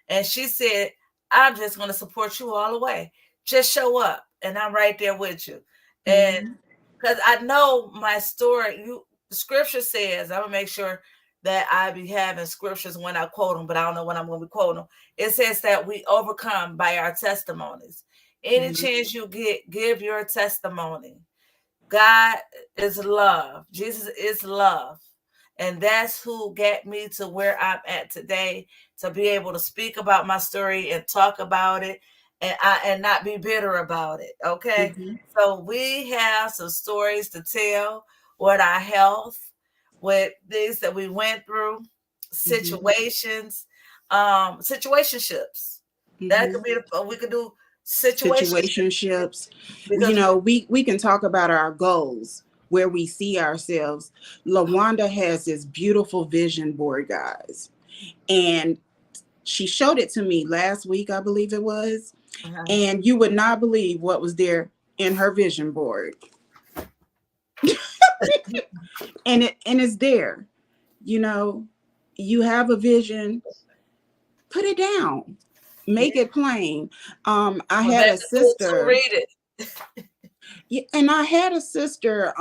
and she said, "I'm just going to support you all the way. Just show up, and I'm right there with you." And Hmm. because I know my story, the scripture says, I'm gonna make sure that I be having scriptures when I quote them, but I don't know when I'm gonna be quoting them. It says that we overcome by our testimonies. Any Hmm. chance you get, give your testimony. God is love. Jesus is love. And that's who got me to where I'm at today, to be able to speak about my story and talk about it, and not be bitter about it. Okay. Hmm. So we have some stories to tell with our health, with things that we went through, Hmm. situations, situationships. That could Hmm. be we could do situationships Situationships. because We can talk about our goals, where we see ourselves. Lawanda has this beautiful vision board, guys, and she showed it to me last week, I believe it was. uh-huh. And you would not believe what was there in her vision board. And it's there. you know you have a vision, put it down, Yeah. make it plain. I had a Rebecca too, sister. read it. Yeah, and I had a sister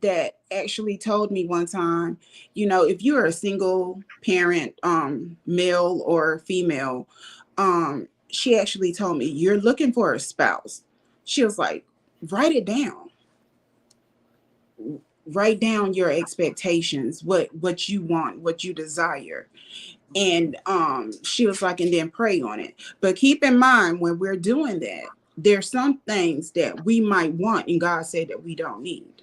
that actually told me one time, if you're a single parent, male or female, she actually told me, "You're looking for a spouse." She was like, "Write it down. Write down your expectations, what you want, what you desire." And she was like, "And then pray on it. But keep in mind, when we're doing that, there's some things that we might want, and God said that we don't need.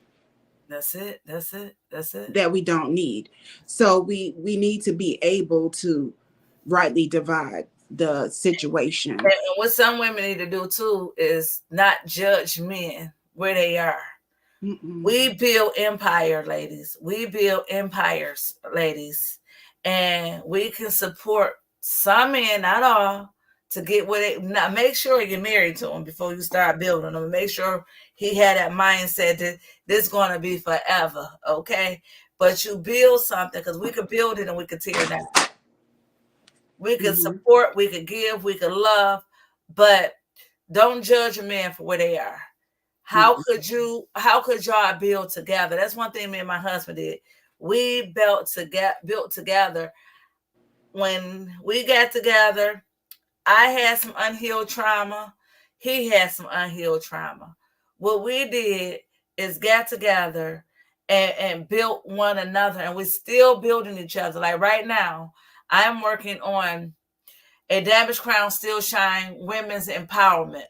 That's it. That's it. That's it. That we don't need. So we need to be able to rightly divide the situation." And what some women need to do too is not judge men where they are. Mm-mm. We build empire, ladies. We build empires, ladies. And we can support some men, not all, to get what they now make sure you're married to him before you start building them. Make sure he had that mindset that this is going to be forever, okay? But you build something because we could build it and we could tear it down. We could Mm-hmm. support, we could give, we could love, but don't judge a man for where they are. How could y'all build together? That's one thing me and my husband did. We built together. When we got together, I had some unhealed trauma. He had some unhealed trauma. What we did is got together and built one another, and we're still building each other. Like right now, I'm working on a Damaged Crown Still Shine women's empowerment.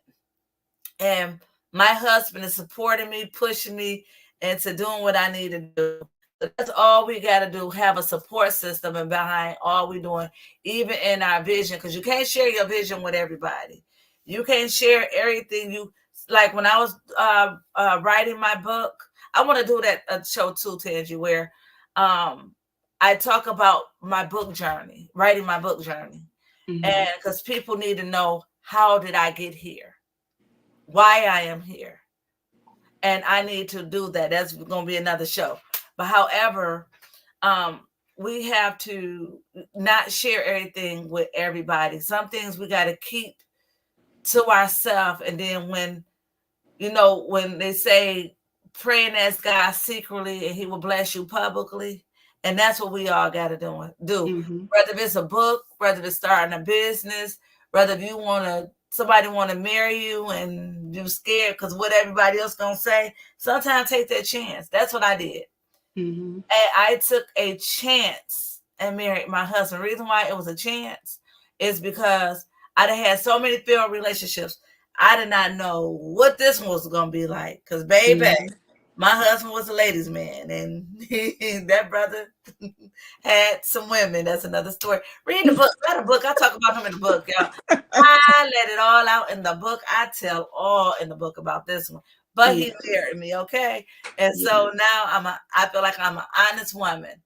And my husband is supporting me, pushing me into doing what I need to do. So that's all we got to do, have a support system and behind all we doing, even in our vision, because you can't share your vision with everybody. You can't share everything you, like when I was writing my book, I want to do that show too, Tangie, where um, I talk about my book journey, writing my book journey. Mm-hmm. And because people need to know, how did I get here? Why I am here. And I need to do that. That's going to be another show. But however, um, we have to not share everything with everybody. Some things we got to keep to ourselves. And then when they say pray and ask God secretly and he will bless you publicly, and that's what we all got to do. Mm-hmm. Whether it's a book, whether it's starting a business, whether if you want to somebody want to marry you and you're scared because what everybody else gonna say, sometimes take that chance. That's what I did. Mm-hmm. And I took a chance and married my husband. The reason why it was a chance is because I had so many failed relationships. I did not know what this one was gonna be like. Cause baby, Mm-hmm. my husband was a ladies' man, and that brother had some women. That's another story. Read the book. Read the book. I talk about him in the book, y'all. I let it all out in the book. I tell all in the book about this one. But he Yes. married me, okay? And so Yes. now I feel like I'm an honest woman.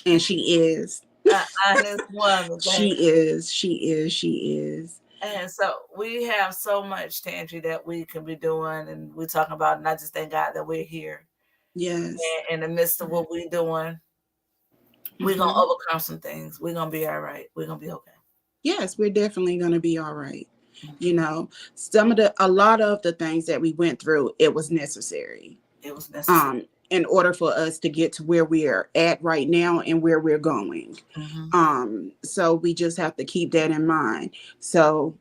And she is. An honest woman, She okay? is. She is. She is. And so we have so much, Tantry, that we can be doing, and we're talking about, and I just thank God that we're here. Yes. And in the midst of what we're doing, we're gonna Mm-hmm. overcome some things. We're gonna be all right. We're gonna be okay. Yes, we're definitely going to be all right. You Mhm. know, a lot of the things that we went through, it was necessary. It was necessary. In order for us to get to where we are at right now and where we're going. Mm-hmm. So we just have to keep that in mind. So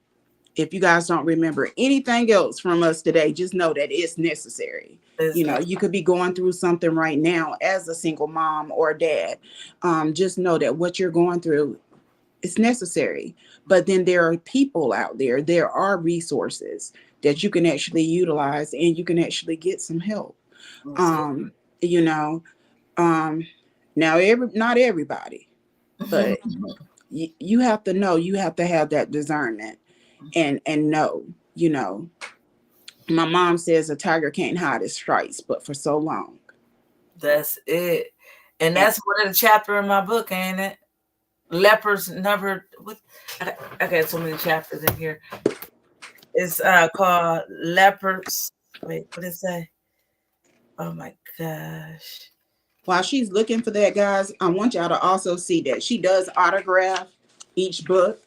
if you guys don't remember anything else from us today, just know that it's necessary. You know, Exactly. you could be going through something right now as a single mom or dad. Just know that what you're going through, it's necessary. But then there are people out there, there are resources that you can actually utilize and you can actually get some help. Absolutely. Um, you know, um, now not everybody, but you have to know, you have to have that discernment and know, you know, my mom says a tiger can't hide its stripes, but for so long. That's it. And And that's one of the chapter in my book, ain't it? Lepers never. What, I got so many chapters in here. It's called Lepers. Wait, what did it say? Oh my gosh. while she's looking for that, guys, I want y'all to also see that she does autograph each book.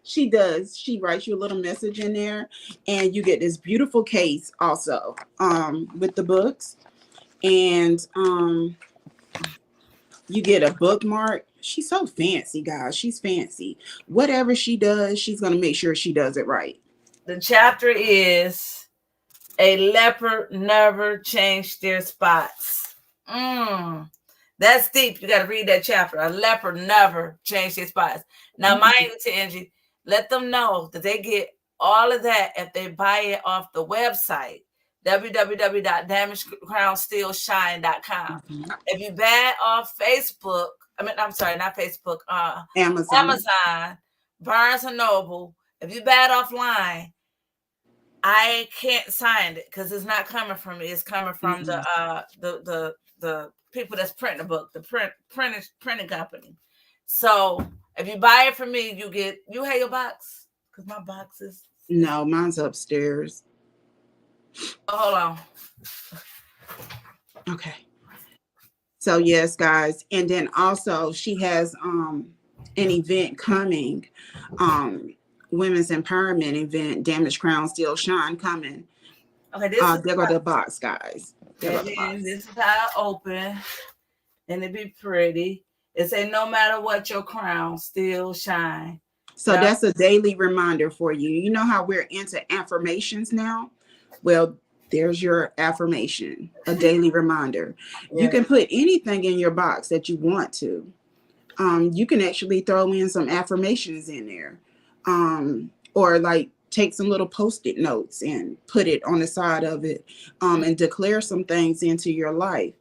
She does. She writes you a little message in there, and you get this beautiful case also with the books, and you get a bookmark. She's so fancy, guys. She's fancy. Whatever she does, she's gonna make sure she does it right. The chapter is A Leopard Never Changed Their Spots. Mm. That's deep. You got to read that chapter. A leopard never changed his spots. Now, mind you, to Angie, let them know that they get all of that if they buy it off the website, www.damagedcrownstillshine.com. If you buy it off Facebook, I'm sorry, not Facebook, Amazon, Barnes and Noble, if you buy it offline, I can't sign it because it's not coming from me. It's coming from the people that's printing the book, the printing company. So if you buy it from me, you have your box because my box is No, mine's upstairs. hold on. Okay. So yes, guys, and then also she has an event coming, women's empowerment event, Damaged Crown Still Shine coming. Okay, this is there go the box, guys. And then this is how it open, and it be pretty. It say no matter what, your crown still shine. So that's a daily reminder for you. You know how we're into affirmations now? Well, there's your affirmation, a daily reminder. Yeah. You can put anything in your box that you want to. You can actually throw in some affirmations in there, or like take some little Post-it notes and put it on the side of it, and declare some things into your life.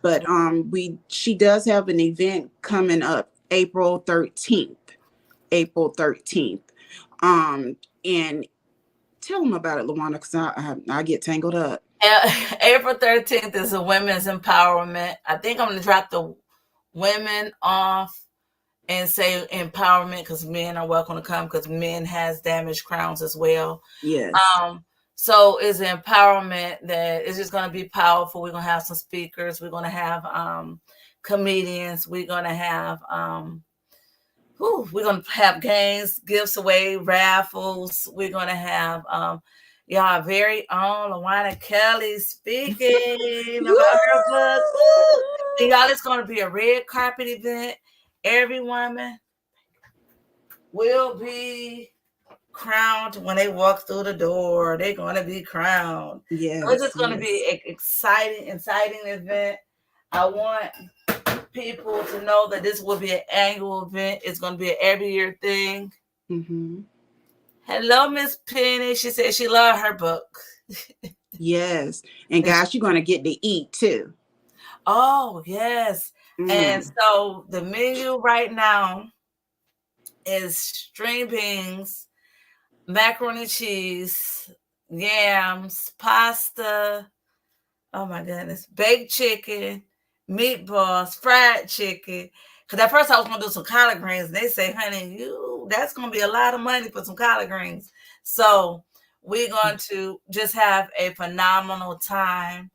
But she does have an event coming up April 13th. April 13th. And tell them about it, Luana, because I get tangled up. April 13th is a women's empowerment. I think I'm going to drop the women off and say empowerment because men are welcome to come because men has damaged crowns as well. Yes. So it's empowerment that is just going to be powerful. We're going to have some speakers. We're going to have comedians. We're going to have we're going to have games, gifts away, raffles. We're going to have y'all very own Luana Kelly speaking about her book. And y'all, it's going to be a red carpet event. Every woman will be crowned when they walk through the door. They're going to be crowned. Yes, so it's just going to be an exciting event. I want people to know that this will be an annual event. It's going to be an every year thing. Mm-hmm. Hello, Miss Penny. She said she loved her book. Yes. And guys, you're going to get to eat too. Oh, yes. And so the menu right now is string beans, macaroni and cheese, yams, pasta, oh my goodness, baked chicken, meatballs, fried chicken. Because at first I was going to do some collard greens. And they say, honey, that's going to be a lot of money for some collard greens. So we're going to just have a phenomenal time.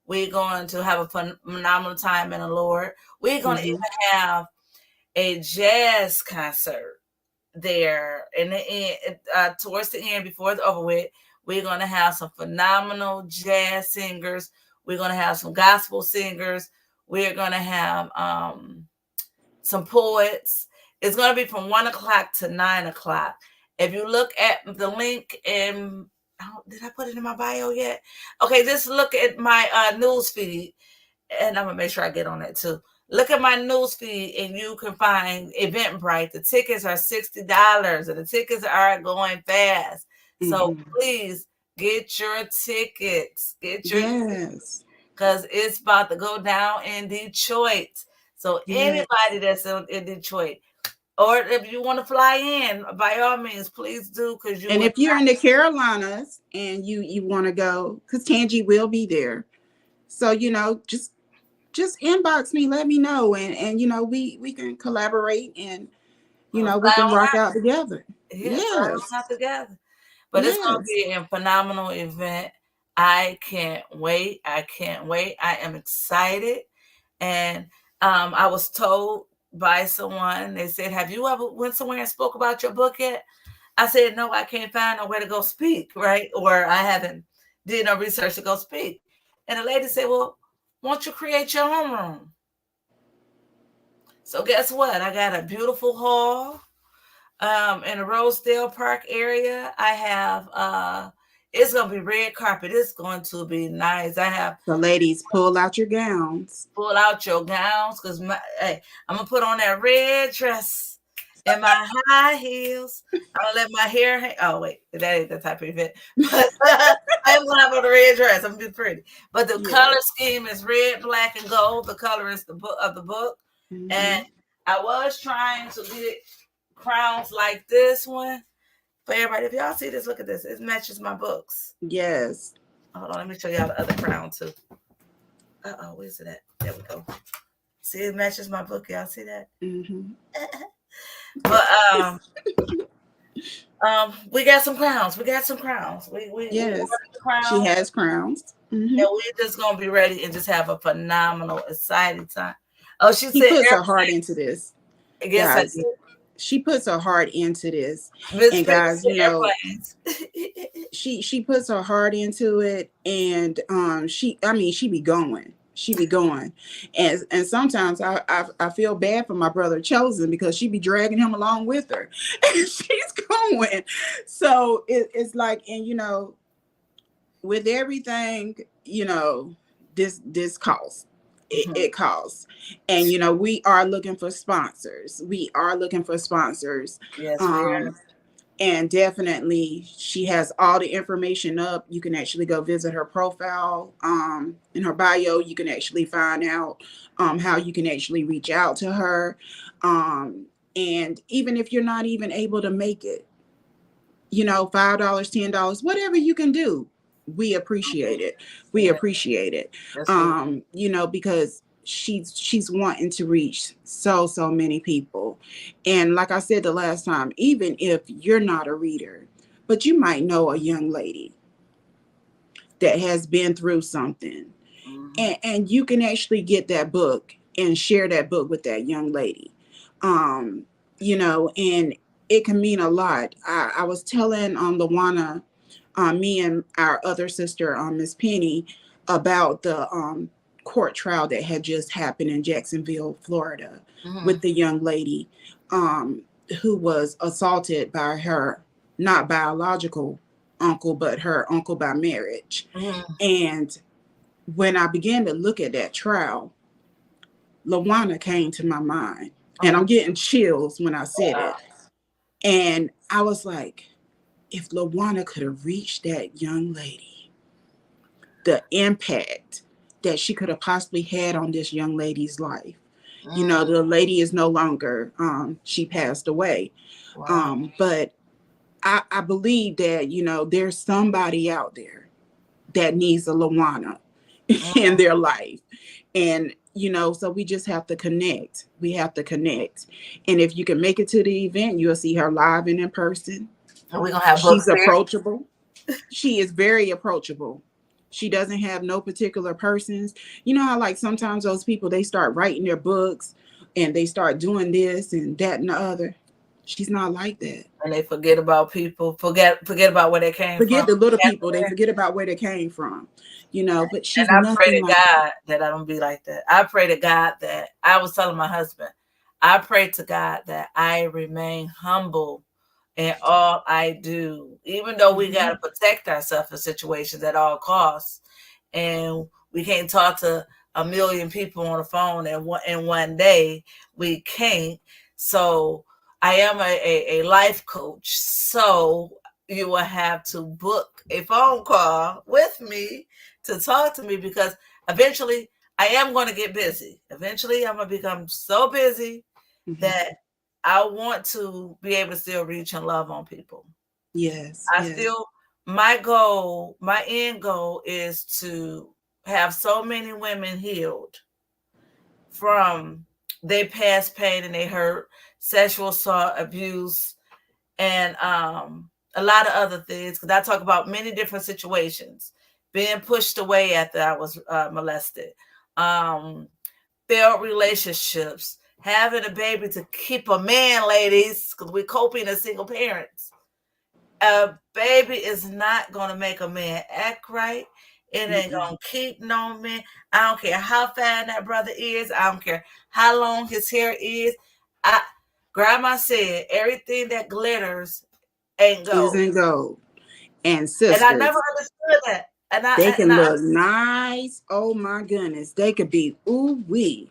We're going to have a phenomenal time in the Lord. We're going to even have a jazz concert there in the end, towards the end, before it's over with. We're going to have some phenomenal jazz singers. We're going to have some gospel singers. We're going to have some poets. It's going to be from 1 o'clock to 9 o'clock. If you look at the link in, did I put it in my bio yet? Okay, just look at my news feed, and I'm going to make sure I get on that too. Look at my news feed and you can find Eventbrite. The tickets are $60 and the tickets are going fast. So please get your tickets. Get your tickets because it's about to go down in Detroit. So anybody that's in Detroit, or if you want to fly in, by all means, please do. And if you're in the Carolinas and you want to go, because Tangi will be there. So, just inbox me, let me know, and we can collaborate, and we can rock out together. Yes, together. But it's going to be a phenomenal event. I can't wait. I am excited. And I was told by someone, they said, have you ever went somewhere and spoke about your book yet? I said, no, I can't find nowhere to go speak, right? Or I haven't did no research to go speak. And the lady said, well, won't you create your own room? So guess what? I got a beautiful hall in the Rosedale Park area. I have it's gonna be red carpet. It's going to be nice. I have So, ladies, pull out your gowns. pull out your gowns because my hey, I'm gonna put on that red dress and my high heels. I'm gonna let my hair hang. Oh wait, that ain't the type of event. But I am gonna have on the red dress. I'm gonna be pretty. But the color Yes. scheme is red, black, and gold. The color is the book of the book. And Hmm. I was trying to get crowns like this one. For everybody, if y'all see this, look at this. It matches my books. Yes. Hold on, let me show y'all the other crown too. Oh, where's it at? There we go. See, it matches my book. Y'all see that? Hmm. But we got some crowns. We got some crowns. We Yes. ordered the She crowns, has crowns. Hmm. and we're just gonna be ready and just have a phenomenal, exciting time. Oh, she She said puts her heart airplane. into this, I guess I guys. did. She puts her heart into this. Miss And Penny guys, said you know, airplanes. she puts her heart into it, and she be going. She be going. And sometimes I feel bad for my brother Chosen because she be dragging him along with her. And she's going. So it's like, and with everything, this costs. It costs. And we are looking for sponsors. We are looking for sponsors. Yes, we are. Um and definitely she has all the information up. You can actually go visit her profile. In her bio, you can actually find out how you can actually reach out to her. And even if you're not even able to make it, $5, $10, whatever you can do, we appreciate it. We Yeah, appreciate it. that's what. Because she's wanting to reach so many people. And like I said the last time, even if you're not a reader, but you might know a young lady that has been through something, Mm-hmm. and you can actually get that book and share that book with that young lady. um and it can mean a lot. I was telling Lawana, me and our other sister, Miss Penny, about the court trial that had just happened in Jacksonville, Florida, Mm-hmm. with the young lady um, who was assaulted by her not biological uncle, but her uncle by marriage. Mm-hmm. And when I began to look at that trial, Lawana came to my mind. And Mm-hmm. I'm getting chills when I said it. And I was like, if Lawana could have reached that young lady, the impact that she could have possibly had on this young lady's life. Mm-hmm. The lady is no longer, she passed away. Wow. But I believe that, there's somebody out there that needs a Lawana in Mm-hmm. their life. And, so we just have to connect. We have to connect. And if you can make it to the event, you'll see her live and in person. And we're gonna have books She's there. approachable. She is very approachable. She doesn't have no particular persons. You know how, like, sometimes those people, they start writing their books and they start doing this and that and the other. She's not like that. And they forget about people, forget about where they came from. Forget the little people. They forget about where they came from. But And she's I pray nothing to like that. God that I don't be like that. I pray to God that I was telling my husband, I pray to God that I remain humble in all I do, even though we got Hmm. to protect ourselves in situations at all costs. And we can't talk to a million people on the phone in one day. We can't. So I am a life coach. So you will have to book a phone call with me to talk to me because eventually I am going to get busy. Eventually I'm going to become so busy Hmm. that I want to be able to still reach and love on people. Yes, I yes. still, my goal, my end goal is to have so many women healed from their past pain and they hurt, sexual assault, abuse, and a lot of other things. Because I talk about many different situations, being pushed away after I was molested, um, failed relationships, having a baby to keep a man, ladies, because we're coping as single parents. A baby is not going to make a man act right. It ain't Mm-mm. gonna keep no man. I don't care how fine that brother is. I don't care how long his hair is. I Grandma said everything that glitters ain't gold. Isn't gold. And And I never sisters, understood that. And they and can I look nice. Oh my goodness. They could be ooh wee.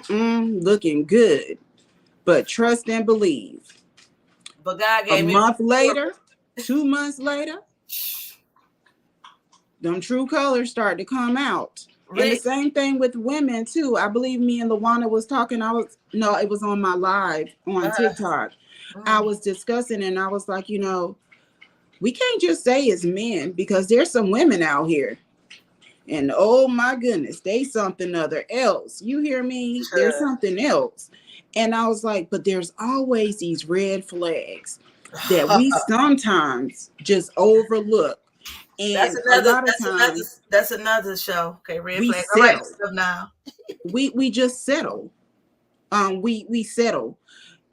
Looking good. But trust and believe. but God A gave me month later, 2 months later, them true colors start to come out. And the Rick. same thing with women too. I believe me and Lawana was talking. It was on my live on TikTok. I Mm, was discussing and I was like, we can't just say it's men because there's some women out here. And oh my goodness, they something other else. You hear me? There's sure. something else. And I was like, but there's always these red flags that we sometimes just overlook. That's And a another. lot of That's another. times That's another show. Okay, red we flag. All right, settle. stuff now. We just settle. We settle.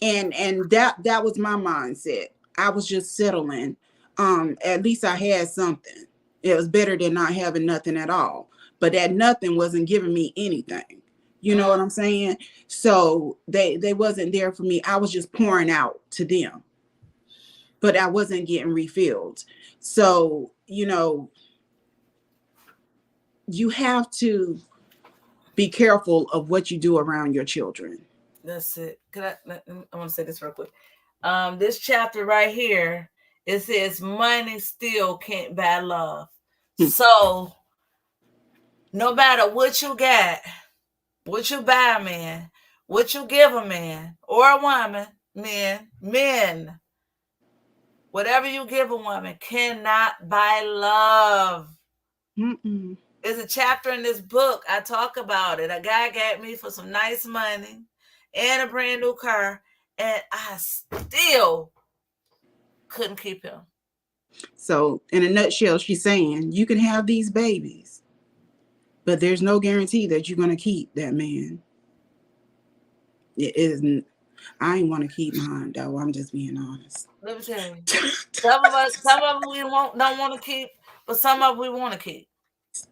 And that was my mindset. I was just settling. At least I had something. It was better than not having nothing at all. But that nothing wasn't giving me anything. You know what Mm, I'm saying? So they wasn't there for me. I was just pouring out to them, but I wasn't getting refilled. So, you have to be careful of what you do around your children. that's it. I want to say this real quick. This chapter right here, it says money still can't buy love. Hmm. So no matter what you got, what you buy a man, what you give a man or a woman, men, whatever you give a woman cannot buy love. Mm-mm. There's a chapter in this book I talk about it. A guy got me for some nice money and a brand new car, and I still couldn't keep him. So, in a nutshell, she's saying you can have these babies, but there's no guarantee that you're going to keep that man. It isn't. I ain't want to keep mine, though. I'm just being honest. Let me tell you, some of them we don't want to keep, but some of them we want to keep.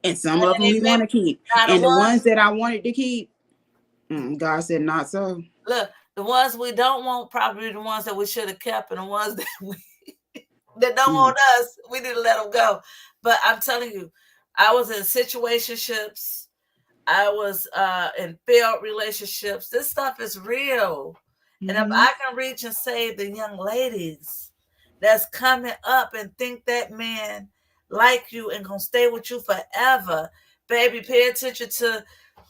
And some And of them they we may want to keep. now the And the ones ones that I wanted to keep, God said, not so. look, the ones we don't want probably the ones that we should have kept, and the ones that don't Mm. want us, we need to let them go. But I'm telling you, I was in situationships. I was in failed relationships. This stuff is real. And if Mm-hmm. I can reach and save the young ladies that's coming up and think that man like you and gonna stay with you forever, baby, pay attention to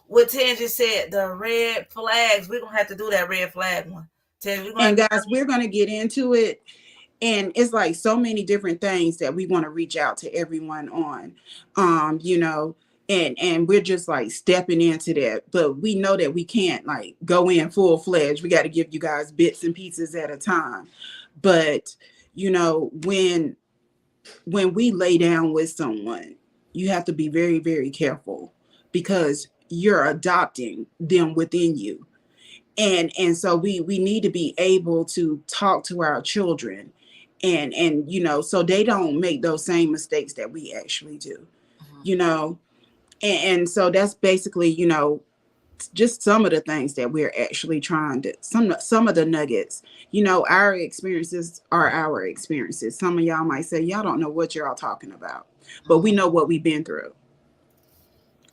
what Tangy said, the red flags. We're gonna have to do that red flag one. Tangy, we're gonna have And to guys, we're going to get into it. And it's like so many different things that we want to reach out to everyone on, um you know and we're just like stepping into that, but we know that we can't like go in full-fledged. We got to give you guys bits and pieces at a time. But when we lay down with someone, you have to be very, very careful because you're adopting them within you. And so we need to be able to talk to our children, and so they don't make those same mistakes that we actually do. Mhm. you know and so that's basically just some of the things that we're actually trying to, some of the nuggets. Our experiences are our experiences. Some of y'all might say y'all don't know what you're all talking about, but we Mhm. know what we've been through.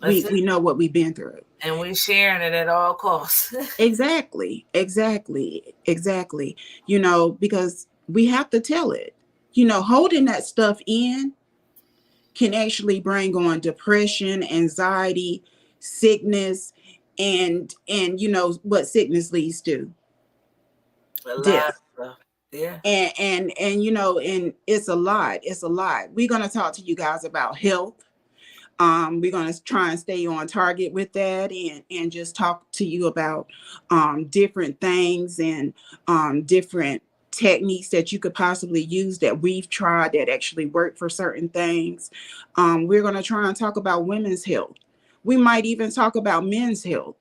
That's it. We know what we've been through. And we sharing it at all costs. Exactly, exactly, exactly. Because we have to tell it. Holding that stuff in can actually bring on depression, anxiety, sickness, and what sickness leads to? A lot of Death. stuff. Yeah. And it's a lot. It's a lot. We're gonna talk to you guys about health. We're going to try and stay on target with that, and just talk to you about different things, and different techniques that you could possibly use that we've tried that actually work for certain things. We're going to try and talk about women's health. We might even talk about men's health,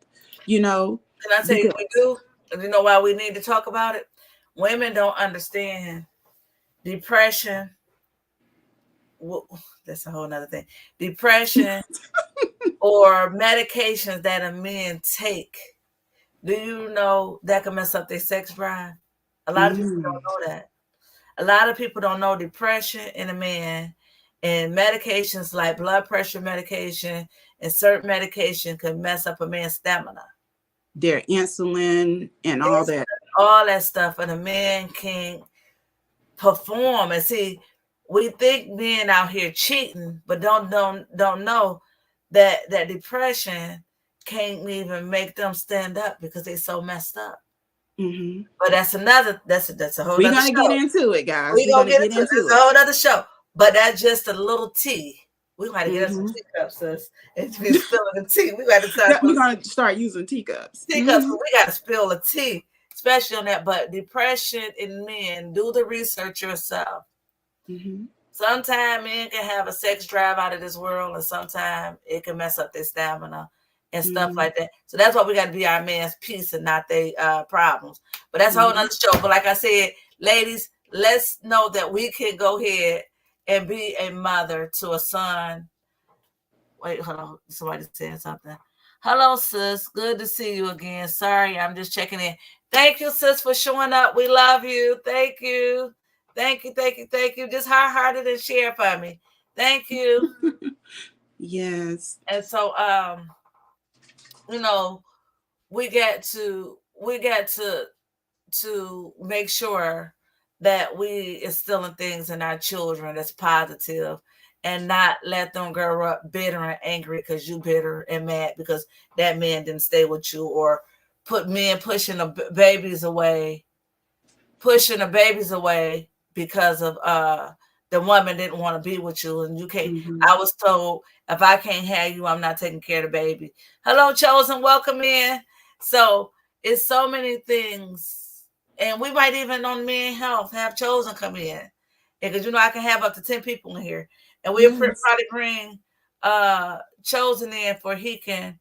you know, Can I tell you what we because do? And you know why we need to talk about it? Women don't understand depression that's a whole nother thing. Depression or medications that a men take. Do you know that can mess up their sex drive? A lot of people Mm. don't know that. A lot of people don't know depression in a man and medications like blood pressure medication and certain medication can mess up a man's stamina. Their insulin and all It's that. all that stuff, and a man can't perform. And see, we think men out here cheating, but don't know that depression can't even make them stand up because they so messed up. Mm-hmm. But that's a whole We're nother gonna get show. into it, guys. We We're gonna gonna get get into it. into That's a it. whole other show. But that's just a little tea. We might get us some Mm-hmm. teacups, sis. And be spilling the tea. We got to start We're some gonna start using teacups. teacups. Mm-hmm. But we got to spill the tea, especially on that. But depression in men, do the research yourself. Mm-hmm. Sometimes men can have a sex drive out of this world, and sometimes it can mess up their stamina and stuff Mm-hmm. like that. So that's why we got to be our man's peace and not their problems. But that's a whole Mm-hmm. nother show. But like I said, ladies, let's know that we can go ahead and be a mother to a son. Wait, hold on. Somebody saying something. Hello, sis. Good to see you again. Sorry, I'm just checking in. Thank you, sis, for showing up. We love you. Thank you. Thank you. Thank you. Thank you. Just hearted and share for me. Thank you. Yes. And so, you know, we got to make sure that we instilling things in our children that's positive and not let them grow up bitter and angry because you bitter and mad because that man didn't stay with you, or put men pushing the babies away because of the woman didn't want to be with you, and you can't. Mm-hmm. I was told if I can't have you, I'm not taking care of the baby. Hello, chosen, welcome in. So it's so many things, and we might even on Men Health have chosen come in, because I can have up to 10 people in here, and we'll Yes. probably bring chosen in for he can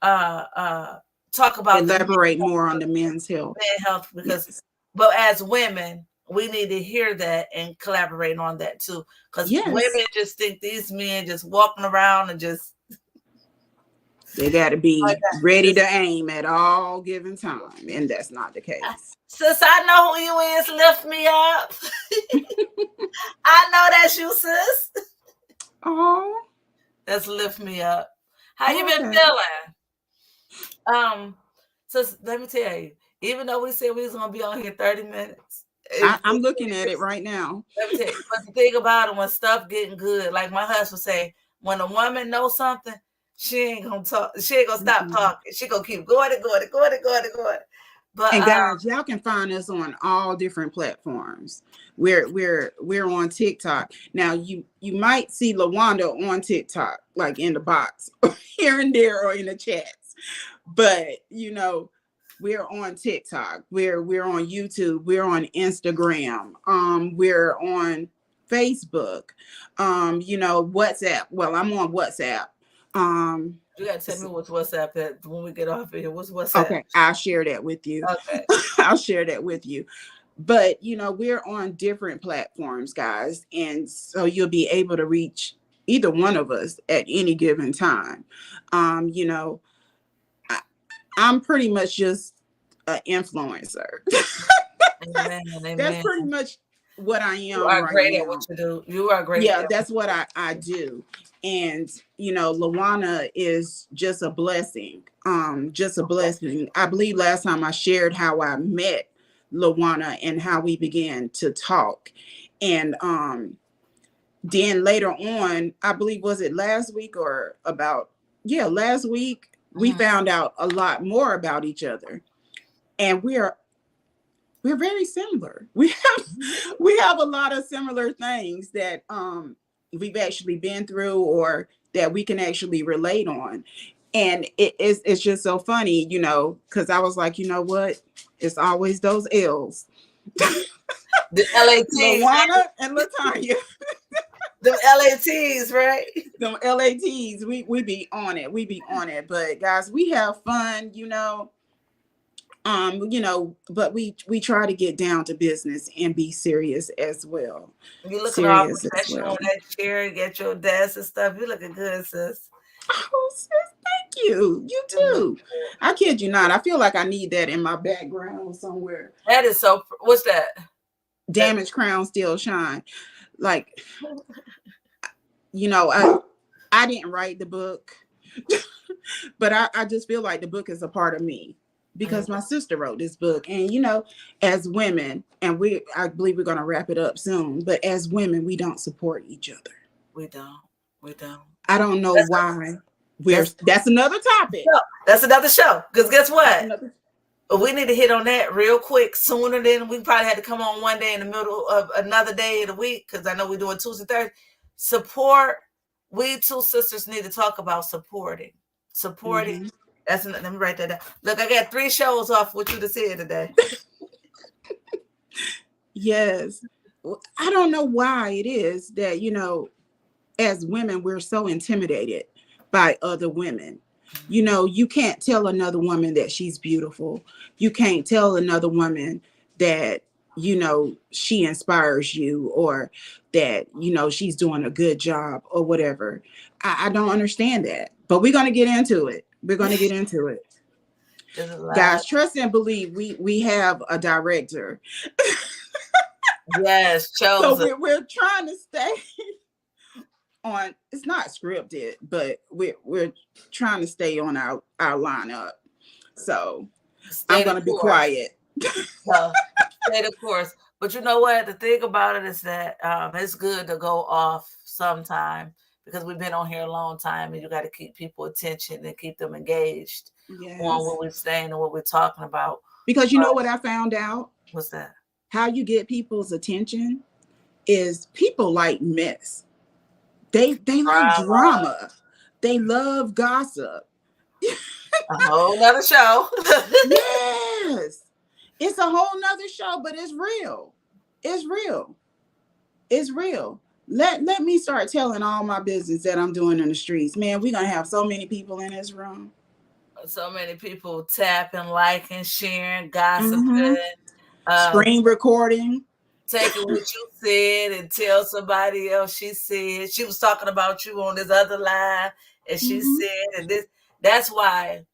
uh uh talk about the Elaborate more on the men's health. Men Health, because Yes. but as women, we need to hear that and collaborate on that too. Because Yes. women just think these men just walking around and just They got to like be that. ready to aim at all given time, and that's not the case. Sis, I know who you is. Lift me up. I know that's you, sis. Oh, That's lift me up. How you been okay. feeling? Sis, let me tell you. Even though we said we was gonna be on here 30 minutes, I'm looking at it right now. let me tell you, but the thing about it, when stuff getting good, like my husband say, when a woman knows something, she ain't gonna talk. She ain't gonna stop Mm-mm. talking. She gonna keep going and going and going and going and going. But And guys, y'all can find us on all different platforms. We're on TikTok. Now you might see LaWanda on TikTok, like in the box here and there or in the chats. But we're on TikTok. We're on YouTube. We're on Instagram. We're on Facebook. WhatsApp. Well, I'm on WhatsApp. you gotta tell me what's WhatsApp at when we get off of here. What's WhatsApp? Okay, I'll share that with you. Okay. I'll share that with you. But we're on different platforms, guys, and so you'll be able to reach either one of us at any given time. Um, you know, I, I'm pretty much just an influencer. Amen. That's Amen. pretty much what I You am are right great at what now. you do. You are great Yeah, at what that's what I do. And Lawana is just a blessing. Just a blessing. I believe last time I shared how I met Lawana and how we began to talk. And then later on, I believe, was it last week or last week, we Mhm. found out a lot more about each other. And we're very similar. We have a lot of similar things that we've actually been through, or that we can actually relate on. And it's just so funny, because I was like, you know what? It's always those L's. The LATs, Lawana and Latanya. the LATs, right? Them LATs, we be on it. We be on it. But guys, we have fun, But we try to get down to business and be serious as well. You looking all Serious as professional well. on that chair, get your desk and stuff. You looking good, sis. Oh, sis, thank you. You You look too. good. I kid you not. I feel like I need that in my background somewhere. That is so. What's that? That Damaged crown still shine. Like, I didn't write the book, but I just feel like the book is a part of me mm, because my sister wrote this book. And as women, and I believe we're gonna wrap it up soon, but as women, we don't support each other. we don't. We don't. I don't know That's why. that's That's another topic. no, that's another show. Because guess That's what? another. We need to hit on that real quick sooner than we probably had to come on one day in the middle of another day of the week. Because I know we're doing Tuesday, Thursday. Support. We two sisters need to talk about supporting. Supporting. Hmm. Let me write that down. Look, I got 3 shows off what you to say today. Yes. I don't know why it is that, as women, we're so intimidated by other women. You can't tell another woman that she's beautiful. You can't tell another woman that, she inspires you, or that, she's doing a good job or whatever. I don't understand that. But we're going to get into it. We're going to get into it. There's a lot. Guys, trust and believe we have a director. Yes, So chosen. we're trying to stay on. It's not scripted, but we're trying to stay on our lineup. So I'm Stay the gonna be course. quiet. Stay the course. But you know what? The thing about it is that it's good to go off sometime because we've been on here a long time and you got to keep people attention and keep them engaged on Yes, what we're saying and what we're talking about. because you know what I found out? What's that? How you get people's attention is people like mess. They like Drama. drama. They love gossip. A whole nother show. Yes, it's a whole nother show, but it's real. It's real. It's real. Let me start telling all my business that I'm doing in the streets. Man, we're gonna have so many people in this room. So many people tapping, liking, sharing, Mm-hmm. gossiping, uh, Screen recording. taking what you said and tell somebody else she said. She was talking about you on this other line and she Mm-hmm. said and this. That's why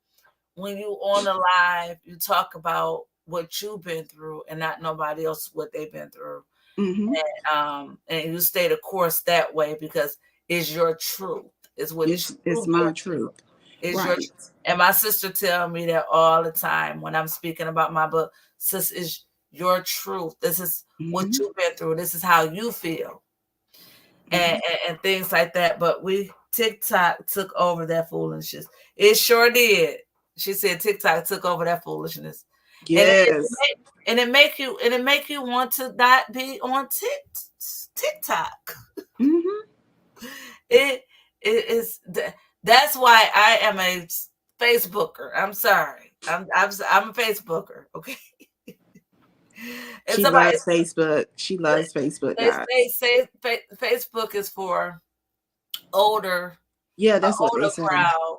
when you on the live, you talk about what you've been through and not nobody else what they've been through. Mm-hmm. And you stay the course that way because it's your truth. It's what It's you've been my through. truth. It's your Right. and my sister tell me that all the time when I'm speaking about my book. Sis, is your truth. This is what Mm-hmm. you've been through. This is how you feel, Mm-hmm. and things like that. But we TikTok took over that foolishness. It sure did. She said TikTok took over that foolishness, and Yes. it make you want to not be on TikTok. Mm-hmm. It it is that's why I am a Facebooker. I'm sorry. I'm a Facebooker. Okay. And She somebody loves Facebook. She loves Facebook, guys. say Facebook is for older Yeah, a that's what they older say. crowd,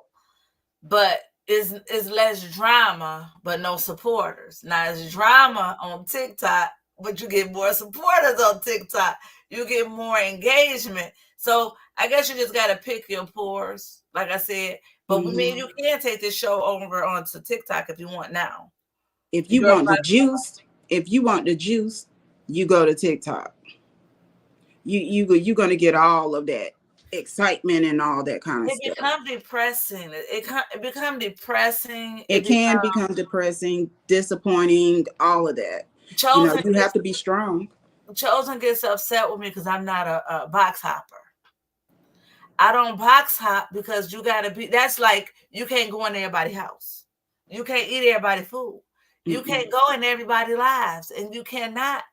but is less drama, but no supporters. Now it's drama on TikTok, but you get more supporters on TikTok. You get more engagement. So I guess you just gotta pick your pores, like I said. But we mean Mm-hmm. you can take this show over onto TikTok if you want now. If If you you're want the juice, you go to TikTok. You're gonna get all of that excitement and all that kind of it stuff. become depressing. It become depressing. It It can become become depressing, disappointing, all of that. chosen You have gets to be strong. chosen gets upset with me because I'm not a box hopper. I don't box hop because you gotta be. That's like you can't go in everybody's house. You can't eat everybody's food. You Mm-mm. can't go in everybody's lives, and you cannot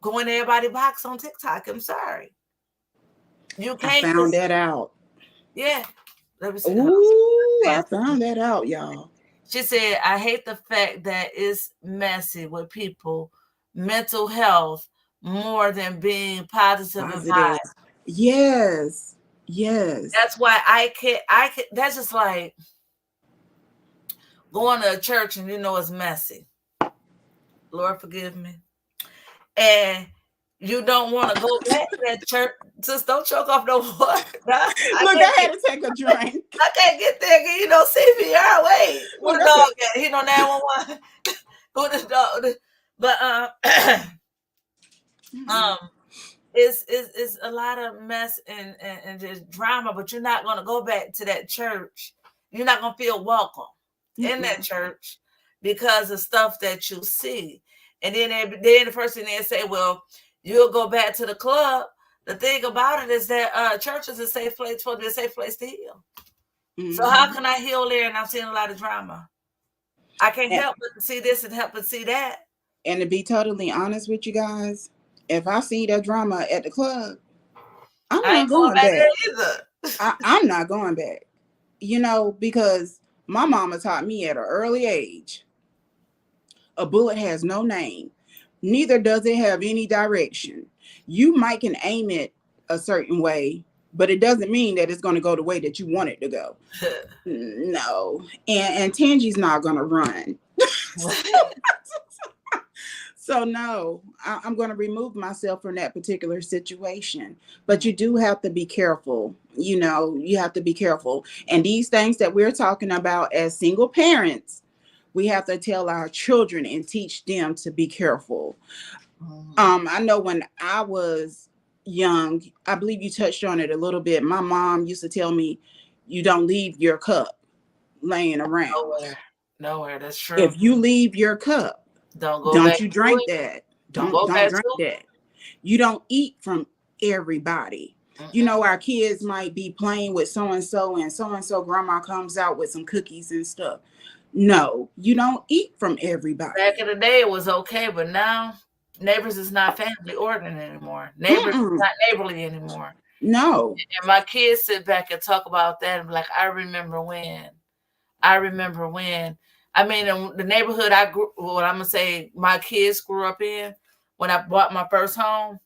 go in everybody's box on TikTok. I'm sorry, you I can't. found that out. Yeah, let me see. Hold Ooh, I on. found that out, y'all. She said, "I hate the fact that it's messy with people mental health more than being positive and Positive. vibes. Yes. Yes. That's why I can't. That's just like." going to a church and you know it's messy. Lord forgive me. And you don't want to go back to that church. Just don't choke off no water. Nah, Look, I had to take a drink. I can't get there. You know, CPR. Wait, Look, what the I said, dog at? He know 911. Who the dog? But mm-mm, um, it's a lot of mess and just drama. But you're not gonna go back to that church. You're not gonna feel welcome in that mm-mm. church because of stuff that you see. And then the person they say, well, you'll go back to the club. The thing about it is that church is a safe place, supposed to be a safe place to heal. So how Mm-hmm. can I heal there and I'm seeing a lot of drama? I can't And, help but to see this and help but see that. and to be totally honest with you guys, if I see that drama at the club, I'm I ain't not going going back back. there either. I'm not going back. Because my mama taught me at an early age, a bullet has no name. Neither does it have any direction. You might can aim it a certain way, but it doesn't mean that it's going to go the way that you want it to go. No. And Tangi's not going to run. So no, I'm going to remove myself from that particular situation. But you do have to be careful. You have to be careful. And these things that we're talking about as single parents, we have to tell our children and teach them to be careful. I know when I was young, I believe you touched on it a little bit. My mom used to tell me, you don't leave your cup laying around. Nowhere. Nowhere. That's true. If you leave your cup, Don't go don't back you to drink it. that. Don't Don't go don't back drink to that. You don't eat from everybody. it. Our kids might be playing with so and so grandma comes out with some cookies and stuff. No, you don't eat from Back everybody. in the day, it was okay, but now neighbors is not family oriented anymore. Neighbors is Mm-mm. not neighborly anymore. No. And my kids sit back and talk about that and be like, I remember when. I remember when. I mean, in the neighborhood I grew, what I'm gonna say, my kids grew up in. When I bought my first home,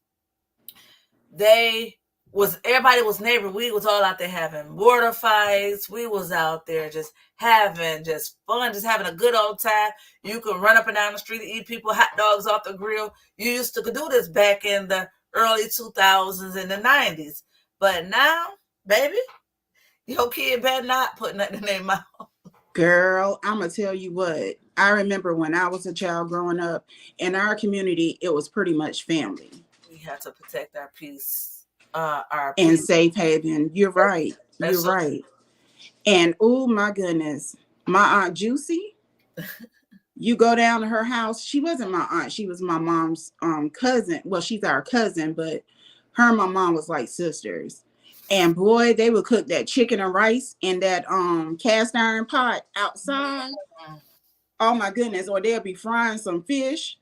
they was everybody was neighbor. We was all out there having water fights. We was out there just having just fun, just having a good old time. You could run up and down the street and eat people hot dogs off the grill. You used to do this back in the early 2000s and the 90s. But now, baby, your kid better not put nothing in their mouth. Girl, I'm going to tell you what. I remember when I was a child growing up, in our community, it was pretty much family We have to protect our and peace. safe haven. You're That's, right. You're that's so right. And oh my goodness, my Aunt Juicy, you go down to her house. She wasn't my aunt. She was my mom's cousin. Well, she's our cousin, but her and my mom was like sisters. And boy, they would cook that chicken and rice in that cast iron pot outside. true. Oh my goodness, or they'll be frying some fish.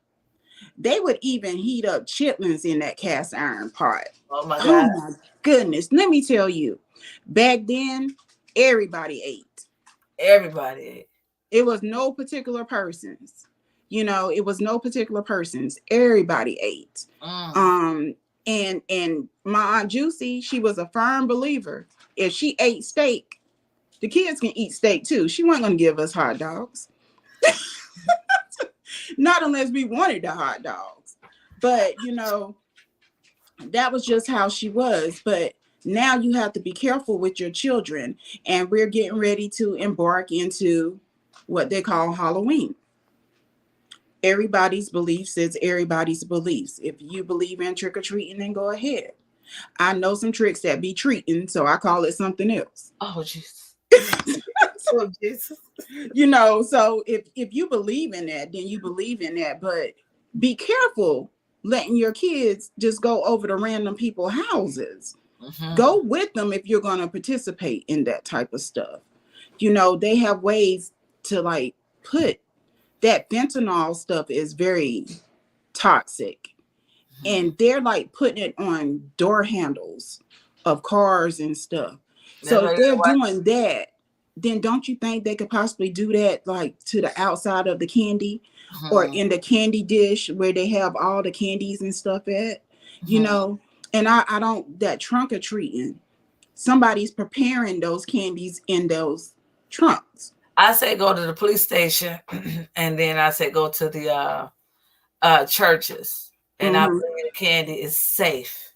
They would even heat up chitlins in that cast iron pot. Oh my Oh God. my goodness. Let me tell you, back then, everybody ate. Everybody. It was no particular persons. It was no particular persons. Everybody ate. Mm. Um, and my Aunt Juicy, she was a firm believer. If she ate steak, the kids can eat steak too. She wasn't gonna give us hot dogs. Not unless we wanted the hot dogs. But that was just how she was. But now you have to be careful with your children. And we're getting ready to embark into what they call Halloween. Everybody's beliefs is everybody's beliefs. If you believe in trick or treating, then go ahead. I know some tricks that be treating, so I call it something else. Oh Jesus. Oh Jesus. So if you believe in that, then you believe in that. But be careful letting your kids just go over to random people's houses. Mm-hmm. Go with them if you're going to participate in that type of stuff. They have ways to like put that fentanyl stuff is very toxic, Mm-hmm. and they're like putting it on door handles of cars and stuff. That's So why if you gotta they're watch. doing that, then don't you think they could possibly do that like to the outside of the candy or Mm-hmm. in the candy dish where they have all the candies and stuff at? You Mm-hmm. know, and I don't, that trunk or treating, somebody's preparing those candies in those trunks. I say go to the police station, and then I say go to the churches, and I Mm-hmm. believe the candy is safe,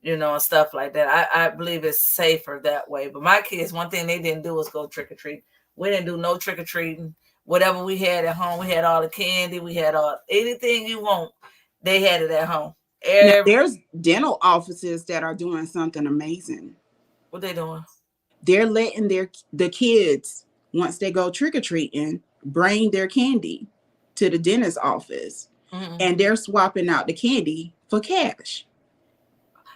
and stuff like that. I believe it's safer that way. But my kids, one thing they didn't do was go trick or treat. We didn't do no trick or treating. Whatever we had at home, we had all the candy. We had all anything you want. They had it at home. Now Every there's dental offices that are doing something amazing. what they doing? They're letting the kids, once they go trick or treating, bring their candy to the dentist office, Mm-hmm. and they're swapping out the candy for cash.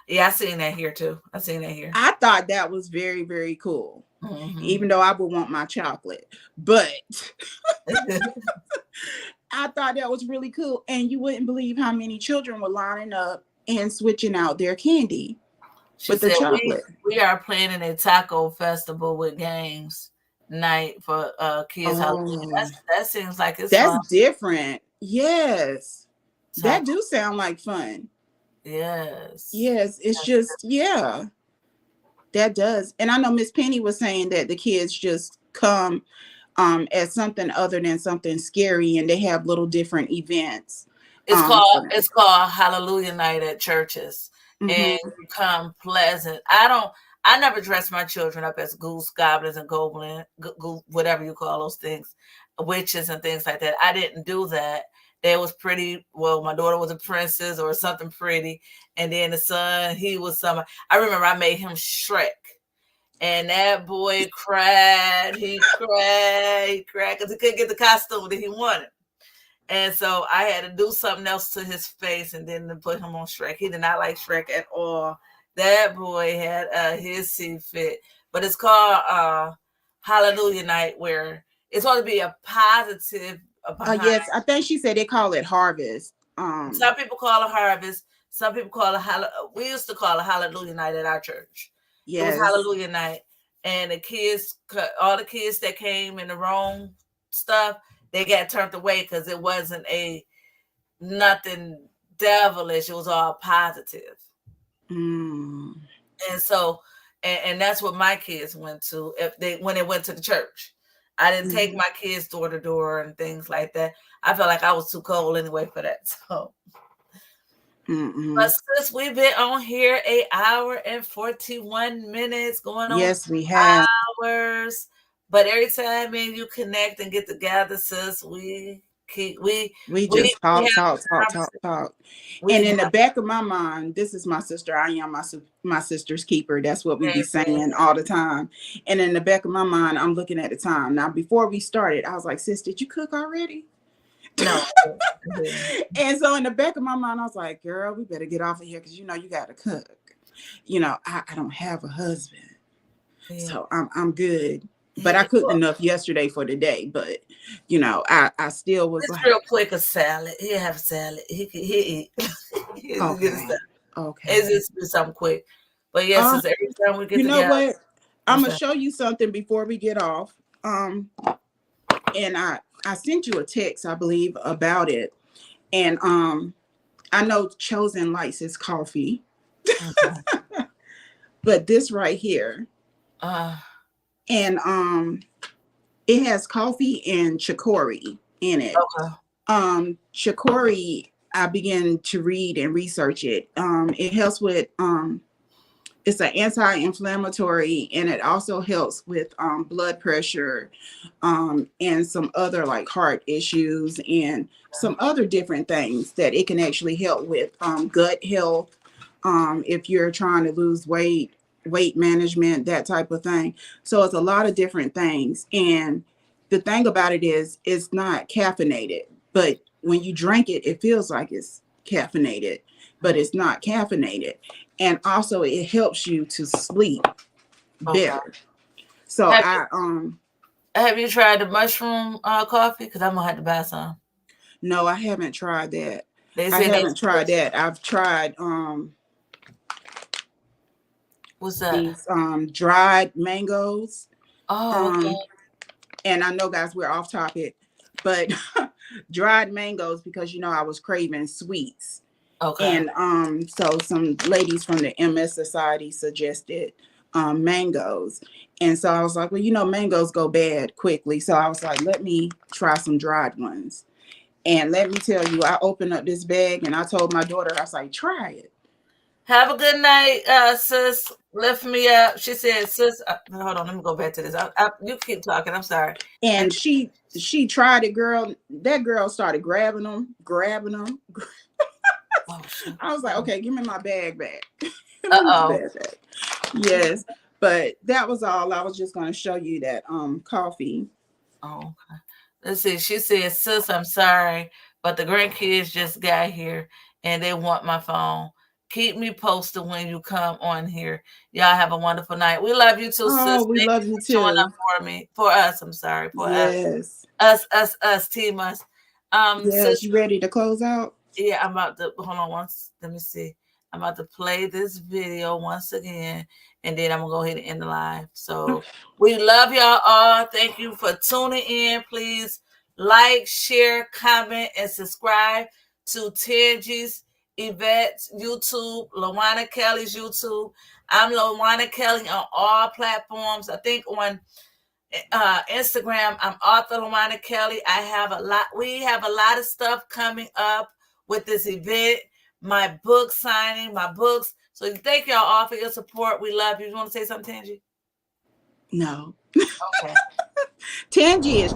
Yeah, I seen that here too. I seen that here. I thought that was very, very cool, Mm-hmm. even though I would want my chocolate. But I thought that was really cool. And you wouldn't believe how many children were lining up and switching out their candy She with the said chocolate. we are planning a taco festival with games night for kids Halloween. Oh, That seems like it's that's fun. different. Yes. That Taco. do sound like fun. Yes. Yes, it's just, yeah, that does. And I know Miss Penny was saying that the kids just come as something other than something scary, and they have little different events It's for called them. it's called Hallelujah Night at churches, and Mm-hmm. you come pleasant. I never dress my children up as goose, goblins, and goblin, whatever you call those things, witches and things like that. I didn't do that. They was pretty. Well, my daughter was a princess or something pretty, and then the son, he was some. I remember I made him Shrek. And that boy cried. He cried because he couldn't get the costume that he wanted. And so I had to do something else to his face and then to put him on Shrek. He did not like Shrek at all. That boy had his seat fit. But it's called Hallelujah Night, where it's going to be a positive behind. Yes, I think she said they call it harvest. Some people call it harvest. Some people call it we used to call it Hallelujah Night at our church. It was Yes. Hallelujah Night, and all the kids that came in the wrong stuff, they got turned away because it wasn't a nothing devilish. It was all positive. Mm. And so, and that's what my kids went to. If they when they went to the church, I didn't take Mm-hmm. my kids door to door and things like that. I felt like I was too cold anyway for that. So, Mm-hmm. but since we've been on here 8 hour and 41 minutes, going on Yes, we have. hours. But every time me and you connect and get together, sis, We we just we talk, have talk, this talk, talk, conversation. talk. And We in the have, back of my mind, this is my sister. I am my sister's keeper. That's what we be baby. saying all the time. And in the back of my mind, I'm looking at the time. Now, before we started, I was like, sis, did you cook already? No, I didn't. And so in the back of my mind, I was like, girl, we better get off of here because you got to cook. I don't have a husband. Yeah. So I'm good. But I He, cooked well, enough yesterday for today. But I still was it's like, real quick a salad. He'll have a salad. He eat. He'll get a okay, salad. It's okay. just be something quick. But yes, Um, it's every time we get you know together. what? I'm What's gonna that? show you something before we get off. And I sent you a text, I believe, about it. And I know Chosen likes his coffee, Okay. but this right here, Uh, and it has coffee and chicory in it. okay. Chicory, I began to read and research it. It helps with it's an anti-inflammatory, and it also helps with blood pressure, and some other like heart issues and some other different things that it can actually help with, gut health, if you're trying to lose weight management, that type of thing. So it's a lot of different things. And the thing about it is it's not caffeinated, but when you drink it, it feels like it's caffeinated, but Mm, it's not caffeinated. And also it helps you to sleep okay. better. So Have you I have you tried the mushroom coffee? Because I'm gonna have to buy some. no, I haven't tried that. They I say they haven't tried that. I've tried what's that? these dried mangoes. Oh, okay. Um and I know guys we're off topic, but dried mangoes, because I was craving sweets. Okay. And so some ladies from the MS Society suggested mangoes. And so I was like, well, mangoes go bad quickly. So I was like, let me try some dried ones. And let me tell you, I opened up this bag and I told my daughter, I was like, try it. Have a good night, sis. Lift me up. She said, sis, hold on, let me go back to this. You keep talking. I'm sorry. And she tried it, girl. That girl started grabbing them. Oh, I was like, okay, give me my bag back. Yes. But that was all. I was just going to show you that coffee. Oh, okay. Let's see. She said, sis, I'm sorry, but the grandkids just got here and they want my phone. Keep me posted when you come on here. Y'all have a wonderful night. We love you too, sis. Oh, we love you too. Showing up for us. I'm sorry. For yes. Us, team us. Yes, sis, you ready to close out? Yeah, I'm about to hold on once. Let me see. I'm about to play this video once again, and then I'm gonna go ahead and end the live. So we love y'all all. Thank you for tuning in. Please like, share, comment, and subscribe to Tangi's Yvette's YouTube, LaWanna Kelly's YouTube. I'm LaWanna Kelly on all platforms. I think on Instagram, I'm author LaWanna Kelly. We have a lot of stuff coming up with this event, my book signing, my books. So thank y'all all for your support. We love you. You want to say something, Tangi? No. Okay. Tangi is.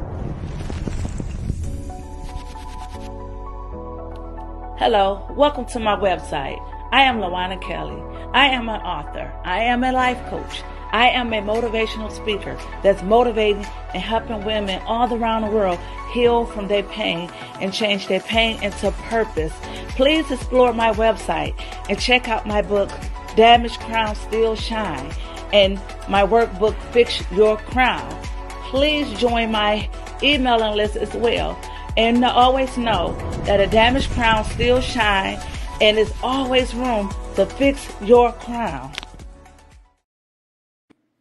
Hello, welcome to my website. I am LaWanna Kelly. I am an author. I am a life coach. I am a motivational speaker that's motivating and helping women all around the world heal from their pain and change their pain into purpose. Please explore my website and check out my book, Damaged Crown Still Shine, and my workbook, Fix Your Crown. Please join my emailing list as well. And always know that a damaged crown still shines, and there's always room to fix your crown.